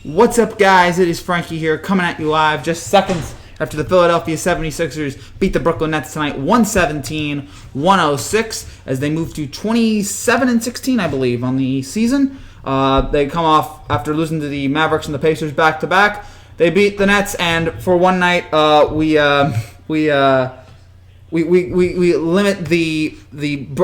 What's up, guys? It is Frankie here, coming at you live just seconds after the Philadelphia 76ers beat the Brooklyn Nets tonight 117-106 as they move to 27-16, I believe, on the season. They come off after losing to the Mavericks and the Pacers back-to-back. They beat the Nets, and for one night, we limit the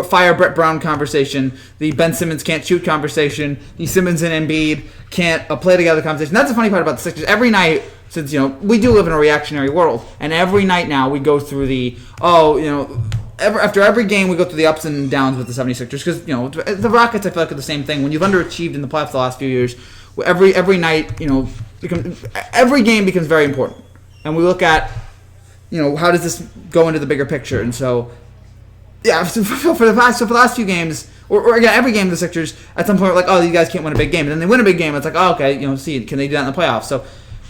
fire Brett Brown conversation, the Ben Simmons can't shoot conversation, the Simmons and Embiid can't play together conversation. That's the funny part about the Sixers. Every night, since we do live in a reactionary world, and every night now we go through after every game we go through the ups and downs with the 76ers because the Rockets I feel like are the same thing. When you've underachieved in the playoffs the last few years, every night every game becomes very important, and we look at how does this go into the bigger picture? And so, yeah, for the last few games, or again, every game of the Sixers, at some point, we're like, oh, these guys can't win a big game. And then they win a big game. It's like, oh, okay, can they do that in the playoffs? So,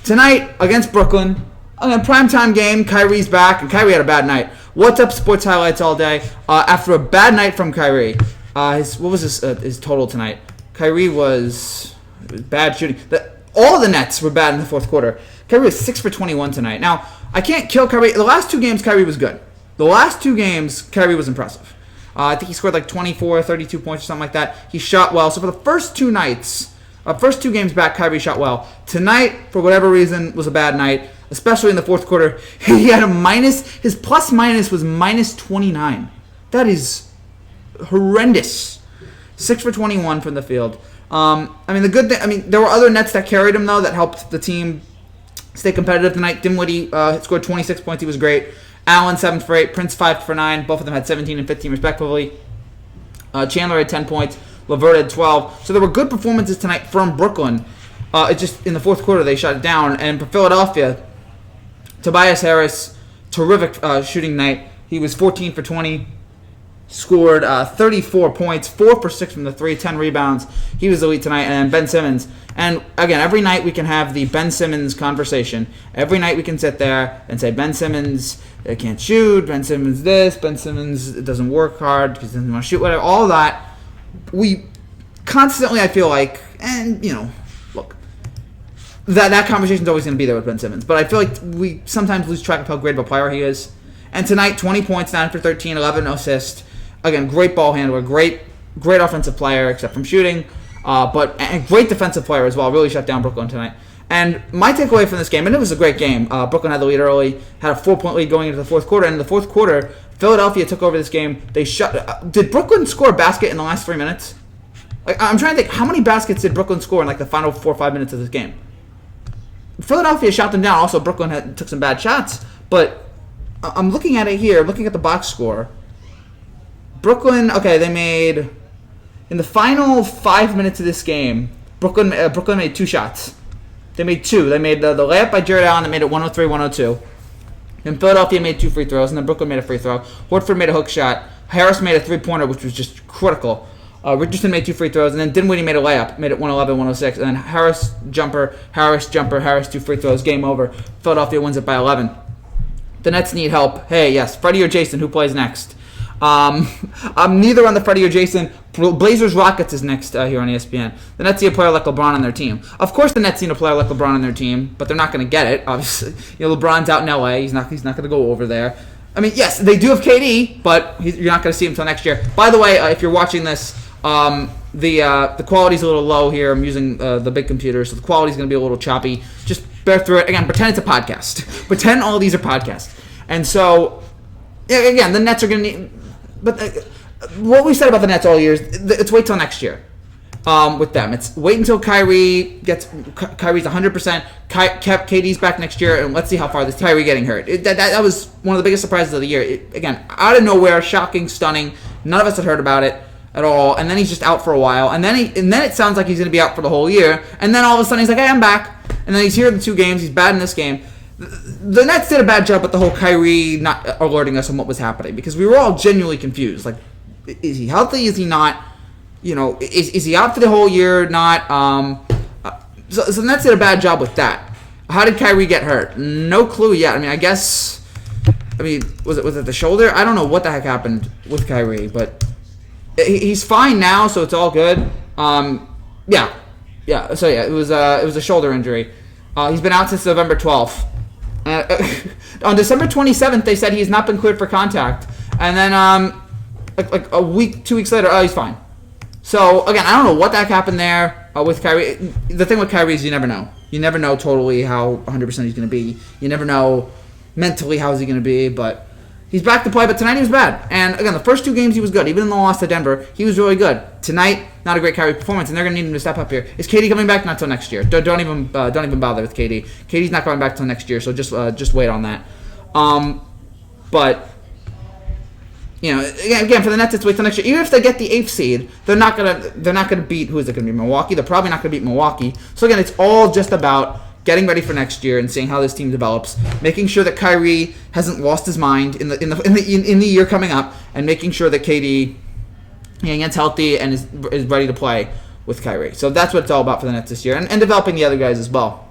tonight, against Brooklyn, primetime game, Kyrie's back, and Kyrie had a bad night. What's up, sports highlights all day? After a bad night from Kyrie, what was his total tonight? Kyrie was bad shooting. All of the Nets were bad in the fourth quarter. Kyrie was 6 for 21 tonight. Now, I can't kill Kyrie. The last two games, Kyrie was good. The last two games, Kyrie was impressive. I think he scored like 24, 32 points or something like that. He shot well. So for the first two nights, first two games back, Kyrie shot well. Tonight, for whatever reason, was a bad night, especially in the fourth quarter. He had his plus-minus was minus 29. That is horrendous. 6 for 21 from the field. The good thing, there were other Nets that carried him, though, that helped the team stay competitive tonight. Dinwiddie scored 26 points. He was great. Allen, 7 for 8. Prince, 5 for 9. Both of them had 17 and 15, respectively. Chandler had 10 points. LeVert had 12. So there were good performances tonight from Brooklyn. It just, in the fourth quarter, they shut it down. And for Philadelphia, Tobias Harris, terrific shooting night. He was 14 for 20. Scored 34 points, 4 for 6 from the 3, 10 rebounds. He was elite tonight. And Ben Simmons. And again, every night we can have the Ben Simmons conversation. Every night we can sit there and say, Ben Simmons can't shoot, Ben Simmons this, Ben Simmons doesn't work hard because he doesn't want to shoot, whatever. All that, we constantly, I feel like, and, look, that conversation's always going to be there with Ben Simmons. But I feel like we sometimes lose track of how great of a player he is. And tonight, 20 points, 9 for 13, 11 assists. Again, great ball handler, great offensive player, except from shooting. But a great defensive player as well. Really shut down Brooklyn tonight. And my takeaway from this game, and it was a great game. Brooklyn had the lead early, had a 4-point lead going into the fourth quarter. And in the fourth quarter, Philadelphia took over this game. Did Brooklyn score a basket in the last 3 minutes? I'm trying to think, how many baskets did Brooklyn score in the final 4 or 5 minutes of this game? Philadelphia shot them down. Also, Brooklyn took some bad shots. But I'm looking at it here, looking at the box score. Brooklyn, they made, in the final 5 minutes of this game, Brooklyn made 2 shots. They made 2. They made the layup by Jared Allen that made it 103-102. Then Philadelphia made 2 free throws, and then Brooklyn made a free throw. Horford made a hook shot. Harris made a 3-pointer, which was just critical. Richardson made 2 free throws, and then Dinwiddie made a layup, made it 111-106. And then Harris, 2 free throws, game over. Philadelphia wins it by 11. The Nets need help. Hey, yes, Freddie or Jason, who plays next? I'm neither on the Freddie or Jason. Blazers Rockets is next here on ESPN. The Nets need a player like LeBron on their team. Of course, the Nets need a player like LeBron on their team, but they're not going to get it. Obviously, LeBron's out in LA. He's not going to go over there. Yes, they do have KD, but you're not going to see him until next year. By the way, if you're watching this, the quality's a little low here. I'm using the big computer, so the quality's going to be a little choppy. Just bear through it. Again, pretend it's a podcast. Pretend all these are podcasts. And so, again, the Nets are going to need. But what we said about the Nets all year is it's wait till next year with them. It's wait until Kyrie's 100%. KD's back next year, and let's see how far this Kyrie getting hurt. That was one of the biggest surprises of the year. Again, out of nowhere, shocking, stunning. None of us had heard about it at all. And then he's just out for a while. And then it sounds like he's going to be out for the whole year. And then all of a sudden he's like, hey, I'm back. And then he's here in the 2 games. He's bad in this game. The Nets did a bad job with the whole Kyrie not alerting us on what was happening because we were all genuinely confused. Like, is he healthy? Is he not? Is he out for the whole year? Not. So the Nets did a bad job with that. How did Kyrie get hurt? No clue yet. I guess. Was it the shoulder? I don't know what the heck happened with Kyrie, but he's fine now, so it's all good. Yeah. Yeah. So yeah, it was a shoulder injury. He's been out since November 12th. On December 27th, they said he's not been cleared for contact, and then like a week, 2 weeks later, oh, he's fine. So again, I don't know what that happened there with Kyrie. The thing with Kyrie is you never know. You never know totally how 100% he's going to be. You never know mentally how is he going to be, but he's back to play. But tonight he was bad. And again, the first 2 games he was good. Even in the loss to Denver, he was really good. Tonight, not a great Kyrie performance, and they're going to need him to step up here. Is KD coming back? Not till next year. Don't even bother with KD. KD's not coming back till next year, so just wait on that. But you know, again for the Nets, it's wait till next year. Even if they get the 8th seed, they're not gonna beat, who is it gonna be, Milwaukee? They're probably not gonna beat Milwaukee. So again, it's all just about getting ready for next year and seeing how this team develops, making sure that Kyrie hasn't lost his mind in the year coming up, and making sure that KD gets healthy and is ready to play with Kyrie. So that's what it's all about for the Nets this year, and developing the other guys as well.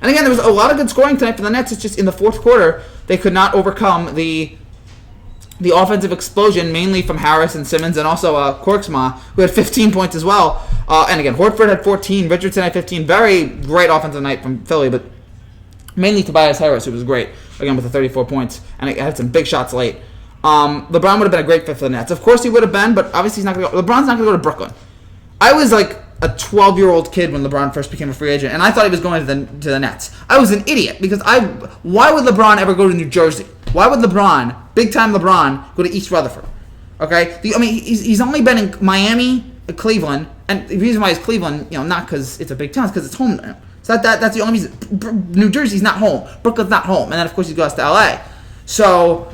And again, there was a lot of good scoring tonight for the Nets. It's just in the fourth quarter they could not overcome the offensive explosion, mainly from Harris and Simmons, and also Korkmaz, who had 15 points as well. And again, Horford had 14, Richardson had 15. Very great offensive night from Philly, but mainly Tobias Harris, who was great, again with the 34 points, and it had some big shots late. LeBron would have been a great fit for the Nets. Of course he would have been, but obviously he's not going to go. LeBron's not going to go to Brooklyn. I was like a 12-year-old kid when LeBron first became a free agent, and I thought he was going to the Nets. I was an idiot, because why would LeBron ever go to New Jersey? Why would LeBron, big-time LeBron, go to East Rutherford? Okay? He's only been in Miami, Cleveland, and the reason why it's Cleveland, not because it's a big town, it's because it's home now. So that's the only reason. New Jersey's not home. Brooklyn's not home. And then, of course, he goes to L.A. So,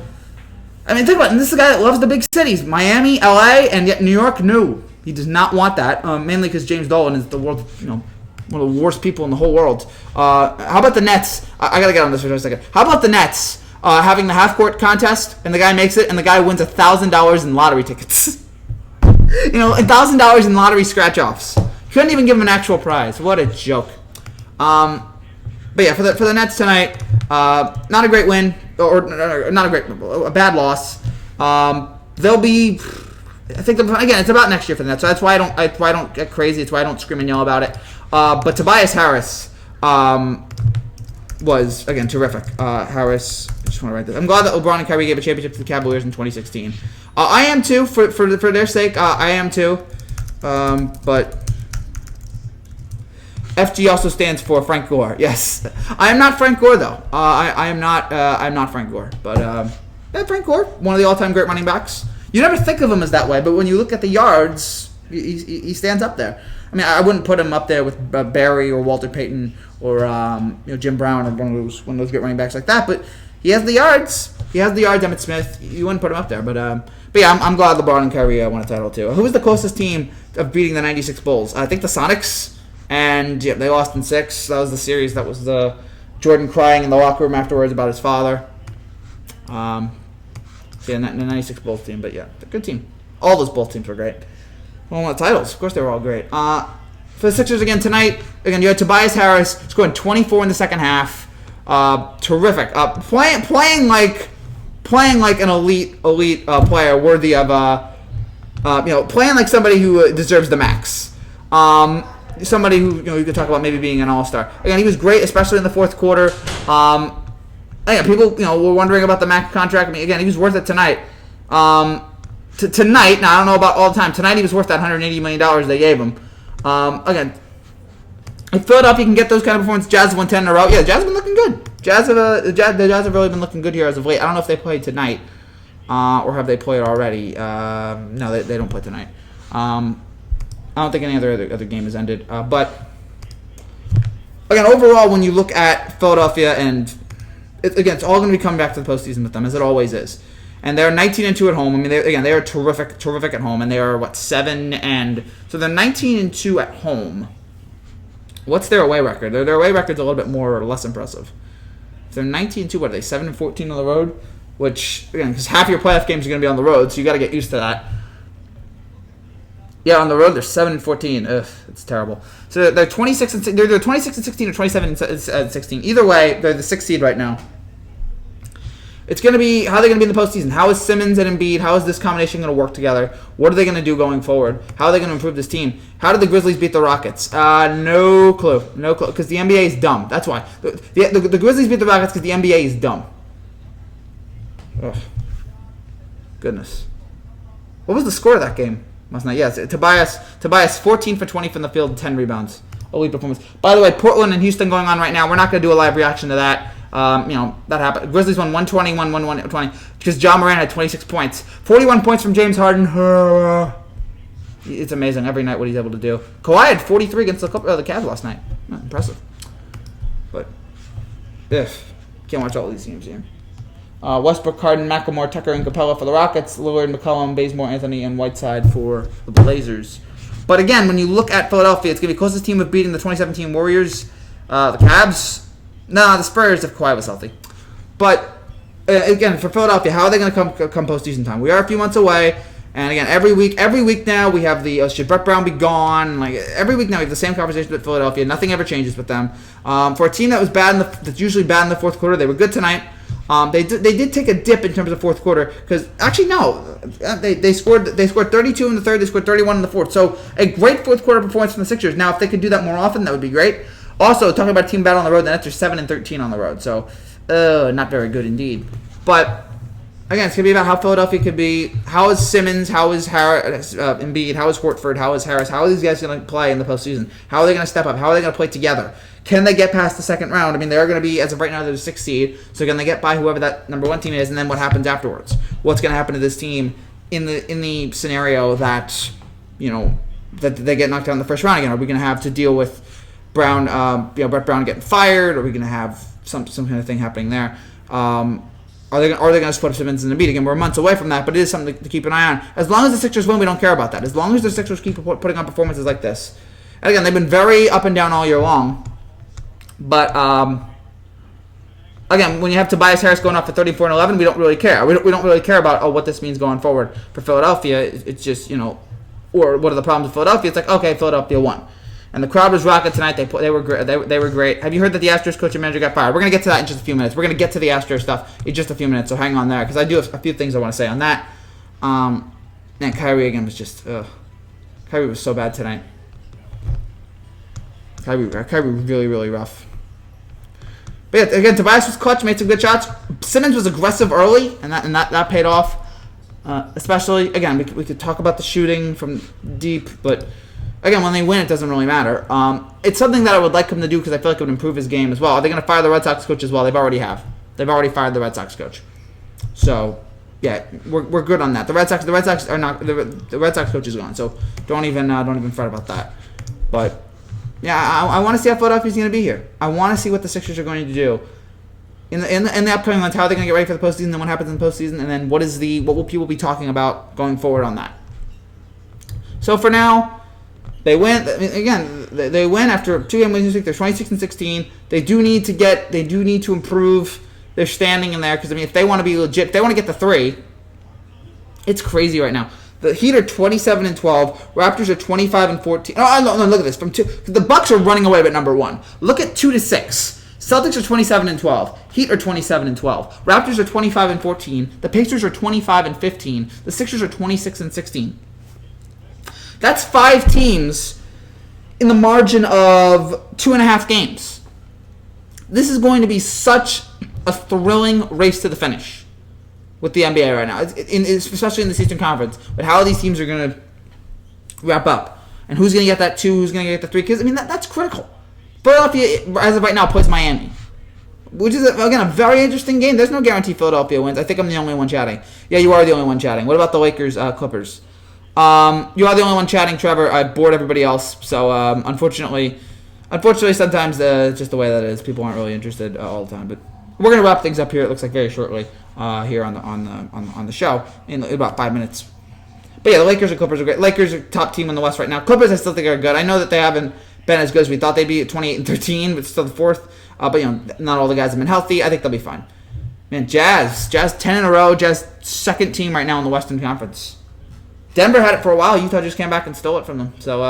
think about it. And this is a guy that loves the big cities. Miami, L.A., and yet New York, no. He does not want that, mainly because James Dolan is the world, one of the worst people in the whole world. How about the Nets? I got to get on this for a second. How about the Nets having the half-court contest, and the guy makes it, and the guy wins $1,000 in lottery tickets? $1,000 in lottery scratch-offs. Couldn't even give him an actual prize. What a joke. But yeah, for the Nets tonight, not a great win, or not a bad loss. They'll be, I think, again, it's about next year for the Nets. So that's why I don't get crazy. It's why I don't scream and yell about it. But Tobias Harris was, again, terrific. Harris, I just want to write this. I'm glad that LeBron and Kyrie gave a championship to the Cavaliers in 2016. I am too, for their sake. I am too. But FG also stands for Frank Gore. Yes, I am not Frank Gore though. I am not. I'm not Frank Gore. But Frank Gore, one of the all-time great running backs. You never think of him as that way, but when you look at the yards, he stands up there. I wouldn't put him up there with Barry or Walter Payton or Jim Brown or one of those great running backs like that. But he has the yards. He has the yards. Emmitt Smith. You wouldn't put him up there. But yeah, I'm glad LeBron and Kyrie won a title too. Who was the closest team of beating the '96 Bulls? I think the Sonics. And yeah, they lost in 6. That was the series. That was the Jordan crying in the locker room afterwards about his father. Yeah, the 96 Bulls team. But yeah, a good team. All those Bulls teams were great. Won the titles. Of course, they were all great. For the Sixers again tonight, you had Tobias Harris scoring 24 in the second half. Terrific. Playing like an elite player worthy of playing like somebody who deserves the max. Somebody who you could talk about maybe being an all-star. Again, he was great, especially in the fourth quarter. People were wondering about the max contract. Again, he was worth it tonight. Tonight, now I don't know about all the time. Tonight he was worth that $180 million they gave him. Again, if Philadelphia can get those kind of performances, Jazz won 10 in a row. Yeah, Jazz have been looking good. The Jazz have really been looking good here as of late. I don't know if they played tonight or have they played already. No, they don't play tonight. I don't think any other game has ended. But, again, overall, when you look at Philadelphia, and, it's all going to be coming back to the postseason with them, as it always is. And they're 19-2 at home. They are terrific at home. And they are, 7 and... So they're 19-2 at home. What's their away record? Their away record's a little bit more or less impressive. If they're 19-2, what are they? 7-14 on the road? Which, again, because half your playoff games are going to be on the road, so you got to get used to that. Yeah, on the road they're 7-14. Ugh, it's terrible. So they're 26 and they're 26 and 16 or 27 and 16. Either way, they're the 6th seed right now. It's going to be how are they going to be in the postseason? How is Simmons and Embiid? How is this combination going to work together? What are they going to do going forward? How are they going to improve this team? How did the Grizzlies beat the Rockets? No clue. No clue. Because the NBA is dumb. That's why. The Grizzlies beat the Rockets because the NBA is dumb. Ugh. Goodness. What was the score of that game last night? Yes, Tobias 14 for 20 from the field, 10 rebounds. Elite performance. By the way, Portland and Houston going on right now. We're not going to do a live reaction to that. That happened. Grizzlies won 121, 120 because Ja Morant had 26 points. 41 points from James Harden. It's amazing every night what he's able to do. Kawhi had 43 against the Cavs last night. Impressive. But, can't watch all these games here. Westbrook, Harden, McLemore, Tucker, and Capella for the Rockets. Lillard, McCollum, Bazemore, Anthony, and Whiteside for the Blazers. But again, when you look at Philadelphia, it's going to be closest team of beating the 2017 Warriors, the Cavs. No, the Spurs if Kawhi was healthy. But, again, for Philadelphia, how are they going to come postseason time? We are a few months away. And, again, every week now we have the, should Brett Brown be gone? Like, every week now we have the same conversation with Philadelphia. Nothing ever changes with them. For a team that was that's usually bad in the fourth quarter, they were good tonight. They did take a dip in terms of fourth quarter because actually no, they scored 32 in the third, they scored 31 in the fourth. So a great fourth quarter performance from the Sixers. Now if they could do that more often, that would be great. Also talking about team battle on the road, the Nets are 7-13 on the road, so not very good indeed. But again, it's gonna be about how Philadelphia could be. How is Simmons? How is Embiid? How is Horford? How is Harris? How are these guys gonna play in the postseason? How are they gonna step up? How are they gonna play together? Can they get past the second round? I mean, they're going to be, as of right now, they're the 6th seed. So can they get by whoever that number 1 team is, and then what happens afterwards? What's going to happen to this team in the scenario that, that they get knocked out in the first round again? Are we going to have to deal with Brett Brown getting fired? Are we going to have some kind of thing happening there? Are they going to split Simmons and Embiid again? We're months away from that, but it is something to keep an eye on. As long as the Sixers win, we don't care about that. As long as the Sixers keep putting on performances like this. And again, they've been very up and down all year long. But, again, when you have Tobias Harris going off for 34 and 11, we don't really care. We don't really care about, what this means going forward for Philadelphia. It's just, or what are the problems with Philadelphia? It's like, okay, Philadelphia won. And the crowd was rocking tonight. They were great. They were great. Have you heard that the Astros coach and manager got fired? We're going to get to that in just a few minutes. We're going to get to the Astros stuff in just a few minutes, so hang on there, because I do have a few things I want to say on that. And Kyrie, again, was just, Kyrie was so bad tonight. Kyrie really, really rough. But yeah, again, Tobias was clutch, made some good shots. Simmons was aggressive early, and that paid off. Especially, again, we could talk about the shooting from deep, but again, when they win, it doesn't really matter. It's something that I would like him to do because I feel like it would improve his game as well. Are they going to fire the Red Sox coach as well? They've already fired the Red Sox coach. So yeah, we're good on that. The Red Sox are not the Red Sox coach is gone, so don't even fret about that. But yeah, I want to see how Philadelphia's going to be here. I want to see what the Sixers are going to do in the upcoming months. How are they going to get ready for the postseason? Then what happens in the postseason? And then what will people be talking about going forward on that? So for now, they win. Again, they win after 2-game losing streak. They're 26-16. They do need to improve their standing in there because if they want to be legit, if they want to get the 3, it's crazy right now. The Heat are 27-12. Raptors are 25-14. Oh, no, look at this. The Bucks are running away at number 1. Look at 2-6. Celtics are 27-12. Heat are 27-12. Raptors are 25-14. The Pacers are 25-15. The Sixers are 26-16. That's 5 teams in the margin of 2.5 games. This is going to be such a thrilling race to the finish with the NBA right now, especially in the Eastern Conference, but how these teams are going to wrap up, and who's going to get that 2, who's going to get the 3, because, that's critical. Philadelphia, as of right now, plays Miami, which is, again, a very interesting game. There's no guarantee Philadelphia wins. I think I'm the only one chatting. Yeah, you are the only one chatting. What about the Lakers, Clippers? You are the only one chatting, Trevor. I bored everybody else, so unfortunately, sometimes just the way that is, people aren't really interested all the time, but we're going to wrap things up here, it looks like, very shortly. Here on the show in about 5 minutes. But yeah, the Lakers and Clippers are great. Lakers are top team in the West right now. Clippers I still think are good. I know that they haven't been as good as we thought they'd be at 28-13, but still the 4th. But not all the guys have been healthy. I think they'll be fine. Man, Jazz 10 in a row. Jazz 2nd team right now in the Western Conference. Denver had it for a while. Utah just came back and stole it from them. So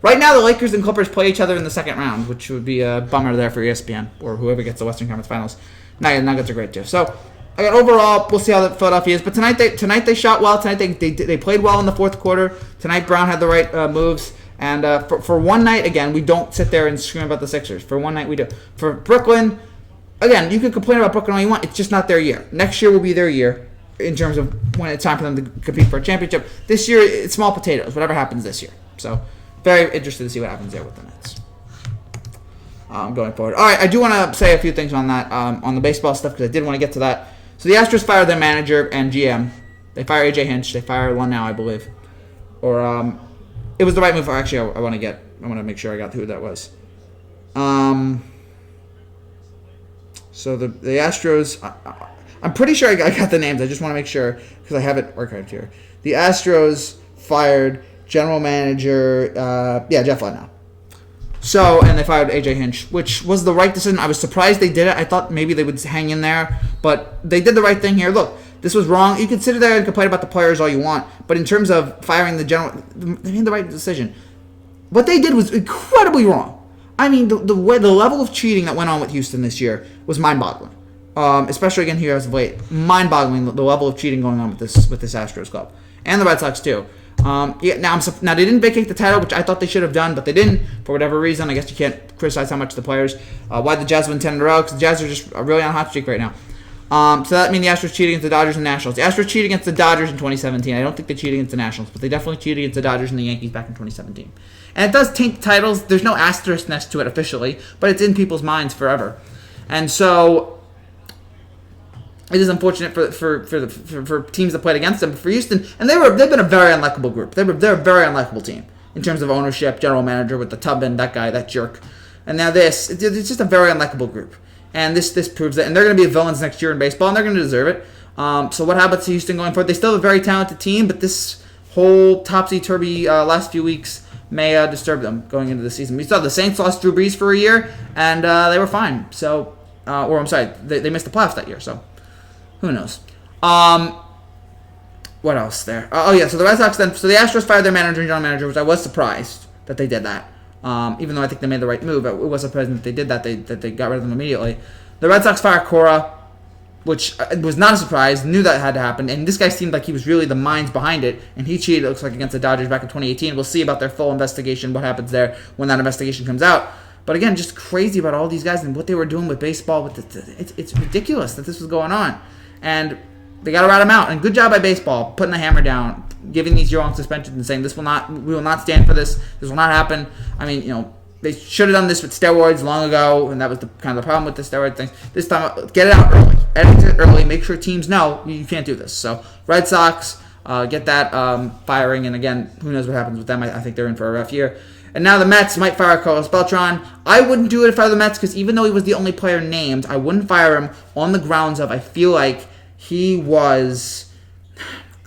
right now the Lakers and Clippers play each other in the second round, which would be a bummer there for ESPN or whoever gets the Western Conference Finals. Nuggets are great too. So again, overall, we'll see how the Philadelphia is. But tonight they shot well. Tonight they played well in the fourth quarter. Tonight Brown had the right moves. And for one night, again, we don't sit there and scream about the Sixers. For one night, we do. For Brooklyn, again, you can complain about Brooklyn all you want. It's just not their year. Next year will be their year in terms of when it's time for them to compete for a championship. This year, it's small potatoes, whatever happens this year. So, very interested to see what happens there with the Nets. Going forward. All right, I do want to say a few things on that, on the baseball stuff, because I did want to get to that. So, the Astros fired their manager and GM. They fire AJ Hinch. They fire one now, I believe. Or, it was the right move. Actually, I want to make sure I got who that was. So the Astros, I'm pretty sure I got the names. I just want to make sure because I have it archived here. The Astros fired general manager, Jeff Lednow. So, and they fired AJ Hinch, which was the right decision. I was surprised they did it. I thought maybe they would hang in there, but they did the right thing here. Look, this was wrong. You can sit there and complain about the players all you want, but in terms of firing the general, they made the right decision. What they did was incredibly wrong. I mean, the level of cheating that went on with Houston this year was mind-boggling. Especially again here as of late, mind-boggling the level of cheating going on with this Astros club and the Red Sox too. Now they didn't vacate the title, which I thought they should have done, but they didn't for whatever reason. I guess you can't criticize how much the players. Why the Jazz win 10 in a row? Because the Jazz are just really on a hot streak right now. So that means the Astros cheated against the Dodgers and Nationals. The Astros cheated against the Dodgers in 2017. I don't think they cheated against the Nationals, but they definitely cheated against the Dodgers and the Yankees back in 2017. And it does taint titles. There's no asterisk next to it officially, but it's in people's minds forever. And so it is unfortunate for teams that played against them. But for Houston, and they've been a very unlikable group. They're a very unlikable team in terms of ownership, general manager with the Tubman, that guy, that jerk. And now it's just a very unlikable group. And this proves that. And they're going to be villains next year in baseball, and they're going to deserve it. So what happens to Houston going forward? They still have a very talented team, but this whole topsy-turvy last few weeks may disturb them going into the season. We saw the Saints lost Drew Brees for a year, and they were fine. So, they missed the playoffs that year, so who knows? What else there? So the Red Sox then, so the Astros fired their manager and general manager, which I was surprised that they did that. Even though I think they made the right move, it was surprising that they did that. That they got rid of them immediately. The Red Sox fired Cora, which was not a surprise. Knew that had to happen. And this guy seemed like he was really the minds behind it. And he cheated, it looks like, against the Dodgers back in 2018. We'll see about their full investigation, what happens there when that investigation comes out. But again, just crazy about all these guys and what they were doing with baseball. It's ridiculous that this was going on. And they got to rat him out. And good job by baseball, putting the hammer down, giving these year-long suspensions and saying we will not stand for this. This will not happen. I mean, they should have done this with steroids long ago, and that was kind of the problem with the steroid things. This time, get it out early. Edit it early. Make sure teams know you can't do this. So, Red Sox, get that firing. And again, who knows what happens with them. I think they're in for a rough year. And now the Mets might fire Carlos Beltran. I wouldn't do it if I were the Mets, because even though he was the only player named, I wouldn't fire him on the grounds of I feel like he was...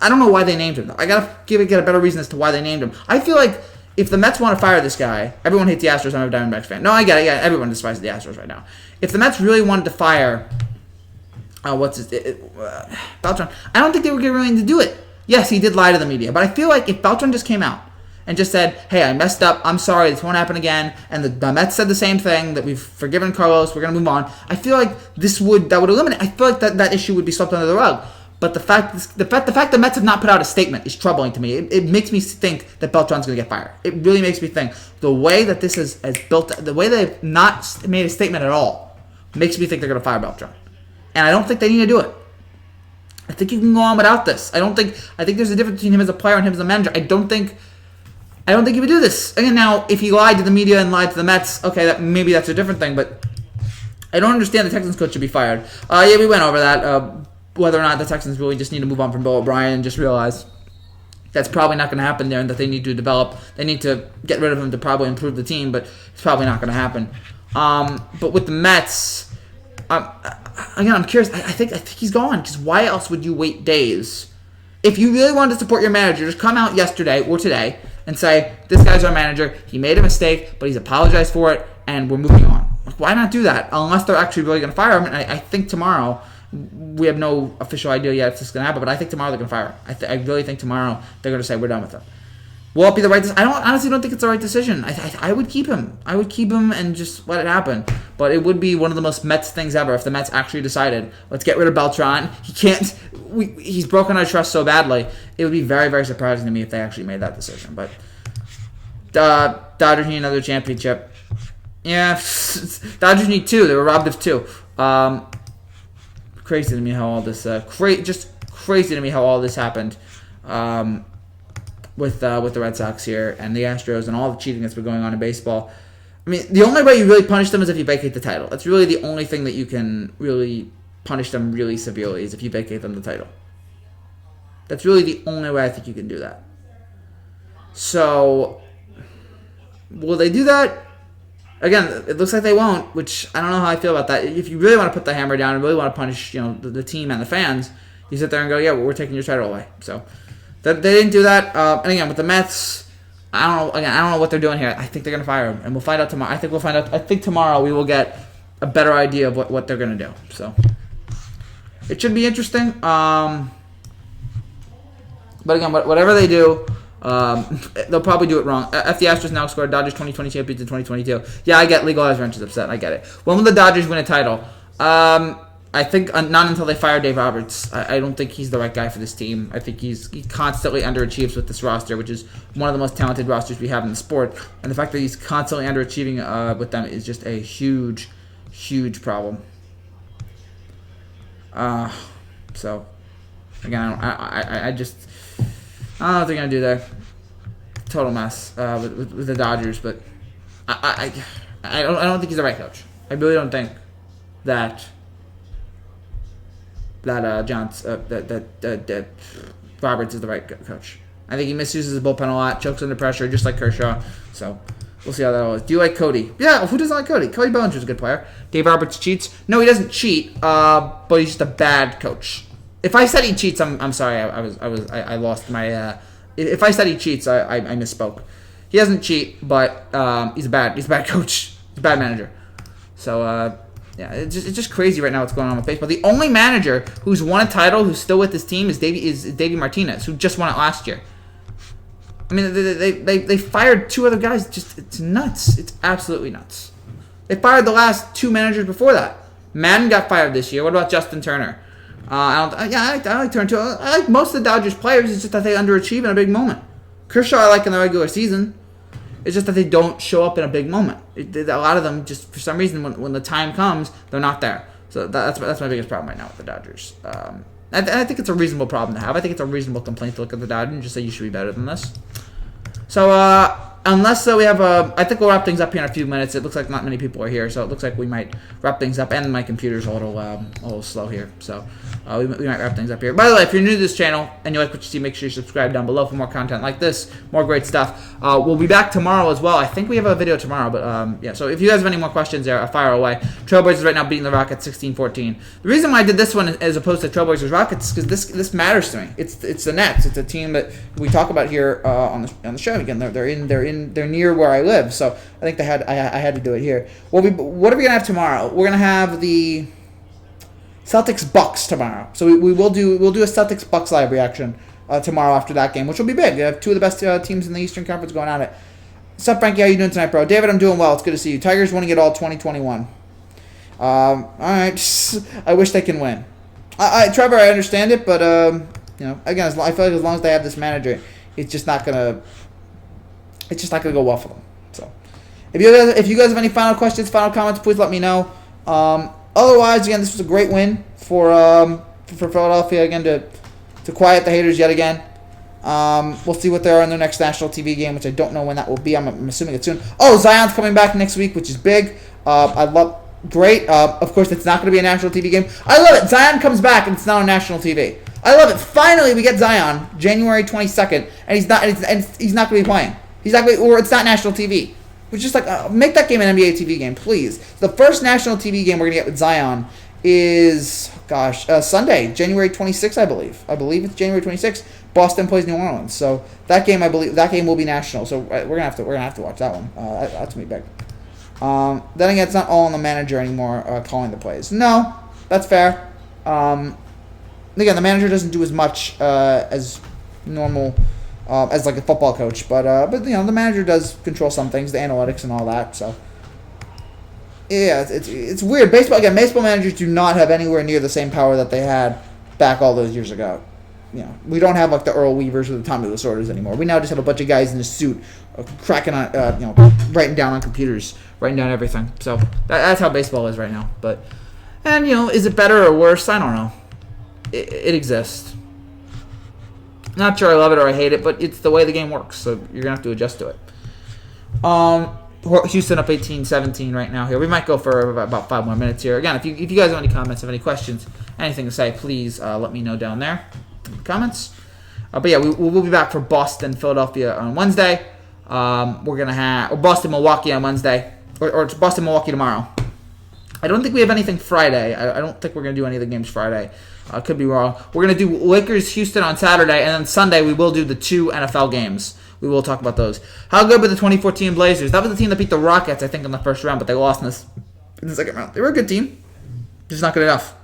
I don't know why they named him, though. I got to get a better reason as to why they named him. I feel like if the Mets want to fire this guy, everyone hates the Astros. I'm a Diamondbacks fan. No, I get it. Yeah, everyone despises the Astros right now. If the Mets really wanted to fire... Beltran, I don't think they were willing to do it. Yes, he did lie to the media, but I feel like if Beltran just came out and just said, hey, I messed up, I'm sorry, this won't happen again, and the Mets said the same thing, that we've forgiven Carlos, we're going to move on, I feel like that would eliminate, I feel like that issue would be swept under the rug. But the fact the Mets have not put out a statement is troubling to me. It makes me think that Beltran's going to get fired. It really makes me think. The way that this is built, the way they've not made a statement at all, makes me think they're going to fire Beltran. And I don't think they need to do it. I think you can go on without this. I think there's a difference between him as a player and him as a manager. I don't think he would do this. Again, now, if he lied to the media and lied to the Mets, okay, maybe that's a different thing, but I don't understand the Texans coach should be fired. We went over that. Whether or not the Texans really just need to move on from Bill O'Brien and just realize that's probably not going to happen there, and that they need to get rid of him to probably improve the team, but it's probably not going to happen. But with the Mets, again, I'm curious. I think he's gone, because why else would you wait days? If you really wanted to support your manager, just come out yesterday or today and say, this guy's our manager, he made a mistake, but he's apologized for it, and we're moving on. Like, why not do that? Unless they're actually really going to fire him, and I think tomorrow, we have no official idea yet if this is going to happen, but I think tomorrow they're going to fire him. I really think tomorrow they're going to say we're done with him. Will it be the right decision? I honestly don't think it's the right decision. I would keep him. I would keep him and just let it happen. But it would be one of the most Mets things ever if the Mets actually decided, let's get rid of Beltran. He can't. He's broken our trust so badly. It would be very, very surprising to me if they actually made that decision. But Dodgers need another championship. Yeah, Dodgers need 2. They were robbed of 2. Crazy to me how all this just crazy to me how all this happened. With the Red Sox here and the Astros and all the cheating that's been going on in baseball. I mean, the only way you really punish them is if you vacate the title. That's really the only thing that you can really punish them really severely is if you vacate them the title. That's really the only way I think you can do that. So, will they do that? Again, it looks like they won't, which I don't know how I feel about that. If you really want to put the hammer down and really want to punish, the team and the fans, you sit there and go, yeah, well, we're taking your title away. So, they didn't do that. And again, with the Mets, I don't know. Again, I don't know what they're doing here. I think they're gonna fire him, and we'll find out tomorrow. I think tomorrow we will get a better idea of what they're gonna do. So it should be interesting. But again, whatever they do, they'll probably do it wrong. If the Astros now scored Dodgers 2020 champions in 2022, yeah, I get legalized wrenches upset. I get it. When will the Dodgers win a title? I think not until they fire Dave Roberts. I don't think he's the right guy for this team. I think he constantly underachieves with this roster, which is one of the most talented rosters we have in the sport. And the fact that he's constantly underachieving with them is just a huge, huge problem. So, again, I don't know what they're going to do there. Total mess with the Dodgers, but I don't think he's the right coach. I really don't think that Roberts is the right coach. I think he misuses his bullpen a lot, chokes under pressure, just like Kershaw. So we'll see how that all is. Do you like Cody? Yeah, who doesn't like Cody? Cody Bellinger's a good player. Dave Roberts cheats? No, he doesn't cheat. But he's just a bad coach. If I said he cheats, I'm sorry. I lost my. If I said he cheats, I misspoke. He doesn't cheat, but he's a bad coach. He's a bad manager. So. Yeah, it's just crazy right now what's going on with baseball. The only manager who's won a title who's still with this team is Davey Martinez, who just won it last year. I mean, they fired 2 other guys. It's nuts. It's absolutely nuts. They fired the last 2 managers before that. Madden got fired this year. What about Justin Turner? I like Turner too. I like most of the Dodgers players. It's just that they underachieve in a big moment. Kershaw I like in the regular season. It's just that they don't show up in a big moment. A lot of them, just for some reason, when the time comes, they're not there. So that's my biggest problem right now with the Dodgers. I think it's a reasonable problem to have. I think it's a reasonable complaint to look at the Dodgers and just say you should be better than this. So unless we have I think we'll wrap things up here in a few minutes. It looks like not many people are here, so it looks like we might wrap things up. And my computer's a little slow here, so we might wrap things up here. By the way, if you're new to this channel and you like what you see, make sure you subscribe down below for more content like this, more great stuff. We'll be back tomorrow as well. I think we have a video tomorrow, but yeah. So if you guys have any more questions there, fire away. Trailblazers right now beating the Rockets 16-14. The reason why I did this one as opposed to Trailblazers Rockets is because this matters to me. It's the Nets. It's a team that we talk about here on the show. Again, they're near where I live, so I think I had to do it here. What are we gonna have tomorrow? We're gonna have the Celtics Bucks tomorrow. So we'll do a Celtics Bucks live reaction tomorrow after that game, which will be big. We have 2 of the best teams in the Eastern Conference going at it. What's up, Frankie? How you doing tonight, bro? David, I'm doing well. It's good to see you. Tigers winning it all 2021. All right. I wish they can win. Trevor, I understand it, but again, I feel like as long as they have this manager, it's just not gonna go well for them. So, if you guys have any final questions, final comments, please let me know. Otherwise, again, this was a great win for Philadelphia again to quiet the haters yet again. We'll see what they are in their next national TV game, which I don't know when that will be. I'm assuming it's soon. Oh, Zion's coming back next week, which is big. Great. Of course, it's not going to be a national TV game. I love it. Zion comes back and it's not on national TV. I love it. Finally, we get Zion January 22nd, and he's not going to be playing. Or it's not national TV. We're just like, make that game an NBA TV game, please. The first national TV game we're going to get with Zion is, Sunday, January 26th, I believe. I believe it's January 26th. Boston plays New Orleans. So that game, I believe, that game will be national. So we're gonna have to watch that one. That's gonna be big. Then again, it's not all on the manager anymore calling the plays. No, that's fair. Again, the manager doesn't do as much as normal as like a football coach. But you know, the manager does control some things, the analytics and all that. So yeah, it's weird. Baseball managers do not have anywhere near the same power that they had back all those years ago. You know, we don't have like the Earl Weavers or the Tommy Lasordas anymore. We now just have a bunch of guys in a suit, cracking on, you know, writing down on computers, writing down everything. So that's how baseball is right now. And you know, is it better or worse? I don't know. It exists. Not sure I love it or I hate it, but it's the way the game works. So you're gonna have to adjust to it. Houston up 18-17 right now here. We might go for about 5 more minutes here. Again, if you guys have any comments, have any questions, anything to say, please let me know down there in the comments. But yeah, we'll be back for Boston, Philadelphia on Wednesday. We're going to have Boston, Milwaukee on Wednesday. Or it's Boston, Milwaukee tomorrow. I don't think we have anything Friday. I don't think we're going to do any of the games Friday. Could be wrong. We're going to do Lakers, Houston on Saturday. And then Sunday, we will do the 2 NFL games. We will talk about those. How good were the 2014 Blazers? That was the team that beat the Rockets, I think, in the first round. But they lost in the second round. They were a good team. Just not good enough.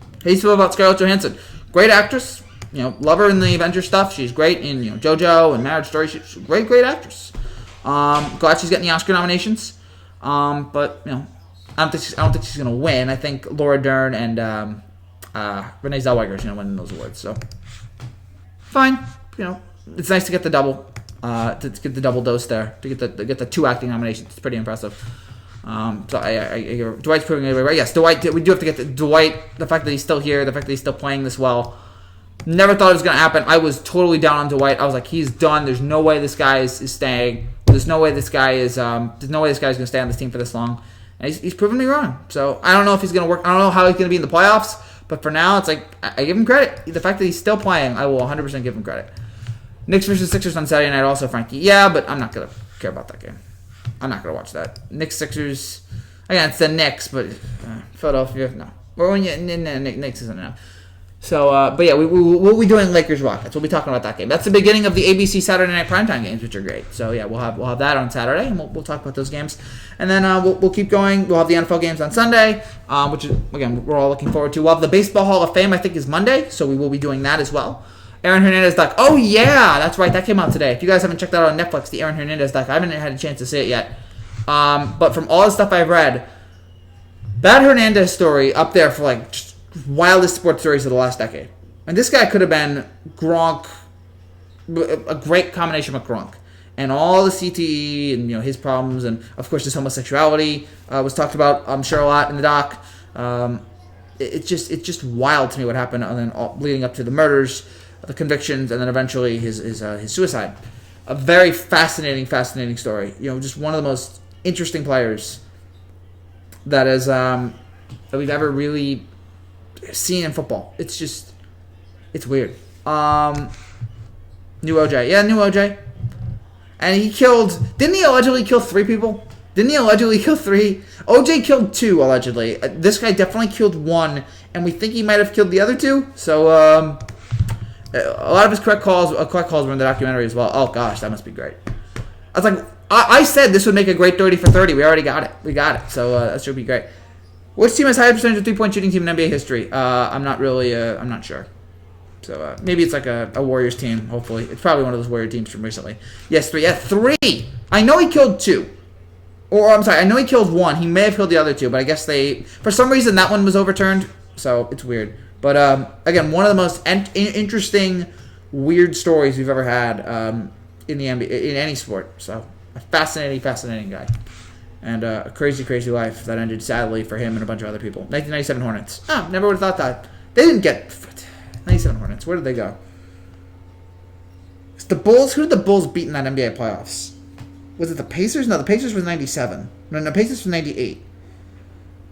How do you feel about Scarlett Johansson? Great actress. You know, love her in the Avengers stuff. She's great in, you know, JoJo and Marriage Story. She's a great actress. Glad she's getting the Oscar nominations. But you know, I don't think she's gonna win. I think Laura Dern and Renee Zellweger is gonna win those awards. So fine. You know, it's nice to get the double. To get the double dose there. To get the 2 acting nominations. It's pretty impressive. So I Dwight's proving it right. Yes, Dwight. We do have to get Dwight. The fact that he's still here. The fact that he's still playing this well. Never thought it was going to happen. I was totally down on Dwight. I was like, he's done. There's no way this guy is staying. There's no way this guy is going to stay on this team for this long. And he's proven me wrong. So I don't know if he's going to work. I don't know how he's going to be in the playoffs. But for now, it's like, I give him credit. The fact that he's still playing, I will 100% give him credit. Knicks versus Sixers on Saturday night also, Frankie. Yeah, but I'm not going to care about that game. I'm not going to watch that. Knicks, Sixers. Again, it's the Knicks, but Philadelphia, no. Or when Knicks isn't enough. So, but yeah, we'll be doing Lakers Rockets. We'll be talking about that game. That's the beginning of the ABC Saturday Night Primetime games, which are great. So yeah, we'll have that on Saturday, and we'll talk about those games. And then we'll keep going. We'll have the NFL games on Sunday, which is, again, we're all looking forward to. We'll have the Baseball Hall of Fame, I think, is Monday, so we will be doing that as well. Aaron Hernandez doc. Oh yeah, that's right. That came out today. If you guys haven't checked that out on Netflix, the Aaron Hernandez doc, I haven't had a chance to see it yet. But from all the stuff I've read, that Hernandez story up there for like just wildest sports stories of the last decade. And this guy could have been Gronk, a great combination with Gronk, and all the CTE and, you know, his problems, and of course his homosexuality was talked about, I'm sure, a lot in the doc. It's just wild to me what happened, and then leading up to the murders, the convictions, and then eventually his suicide. A very fascinating story. You know, just one of the most interesting players that we've ever really seen in football. It's weird. New OJ. Yeah, new OJ. And didn't he allegedly kill 3 people? Didn't he allegedly kill 3? OJ killed 2, allegedly. This guy definitely killed 1, and we think he might have killed the other 2. So, a lot of his correct calls were in the documentary as well. Oh, gosh, that must be great. I was like, I said this would make a great 30 for 30. We already got it. We got it. So, that should be great. Which team has highest percentage of 3-point shooting team in NBA history? I'm not sure. So, maybe it's like a Warriors team, hopefully. It's probably one of those Warrior teams from recently. Yes, 3. Yeah, 3. I know he killed 2. Or, I'm sorry, I know he killed 1. He may have killed the other 2, but I guess for some reason, that one was overturned. So, it's weird. But, again, one of the most interesting, weird stories we've ever had in the NBA, in any sport. So, a fascinating guy. And a crazy life that ended sadly for him and a bunch of other people. 1997 Hornets. Oh, never would have thought that. They didn't get 97 Hornets. Where did they go? It's the Bulls. Who did the Bulls beat in that NBA playoffs? Was it the Pacers? No, the Pacers was 97. No, Pacers was 98.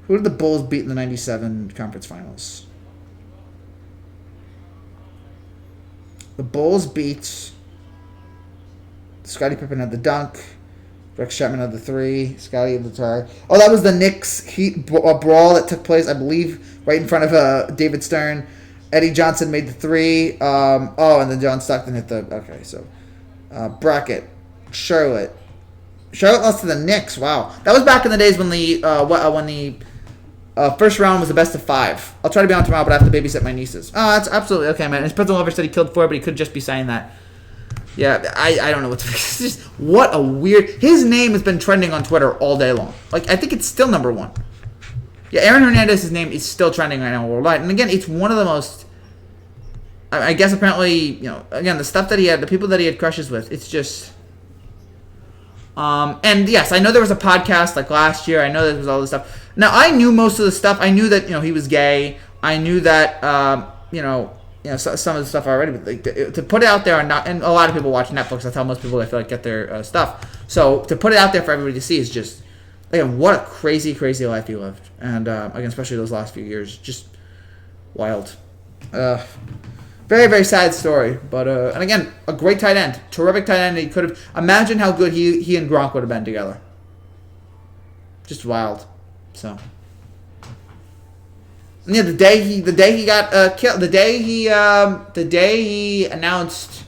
Who did the Bulls beat in the 97 conference finals? The Bulls beat... Scottie Pippen had the dunk. Rex Chapman had the 3. Scottie had the tie. Oh, that was the Knicks Heat brawl that took place, I believe, right in front of David Stern. Eddie Johnson made the 3. And then John Stockton hit the... Okay, so... bracket. Charlotte lost to the Knicks. Wow. That was back in the days when the first round was the best of 5. I'll try to be on tomorrow, but I have to babysit my nieces. Oh, that's absolutely okay, man. His President Lover said he killed 4, but he could just be saying that. Yeah, I don't know what to it's just what a weird. His name has been trending on Twitter all day long. Like I think it's still number one. Yeah, Aaron Hernandez's name is still trending right now worldwide. And again, it's one of the most. I guess apparently, again, the stuff that he had, the people that he had crushes with, it's just. And yes, I know there was a podcast like last year. I know there was all this stuff. Now I knew most of the stuff. I knew that he was gay. I knew that some of the stuff already. But like, to put it out there and a lot of people watch Netflix. That's how most people I feel like get their stuff. So to put it out there for everybody to see is just. Again, what a crazy, crazy life he lived. And, again, especially those last few years. Just wild. Very, very sad story. But, and again, a great tight end. Terrific tight end. He could have... Imagine how good he and Gronk would have been together. Just wild. So... Yeah, the day he got killed... The day he announced...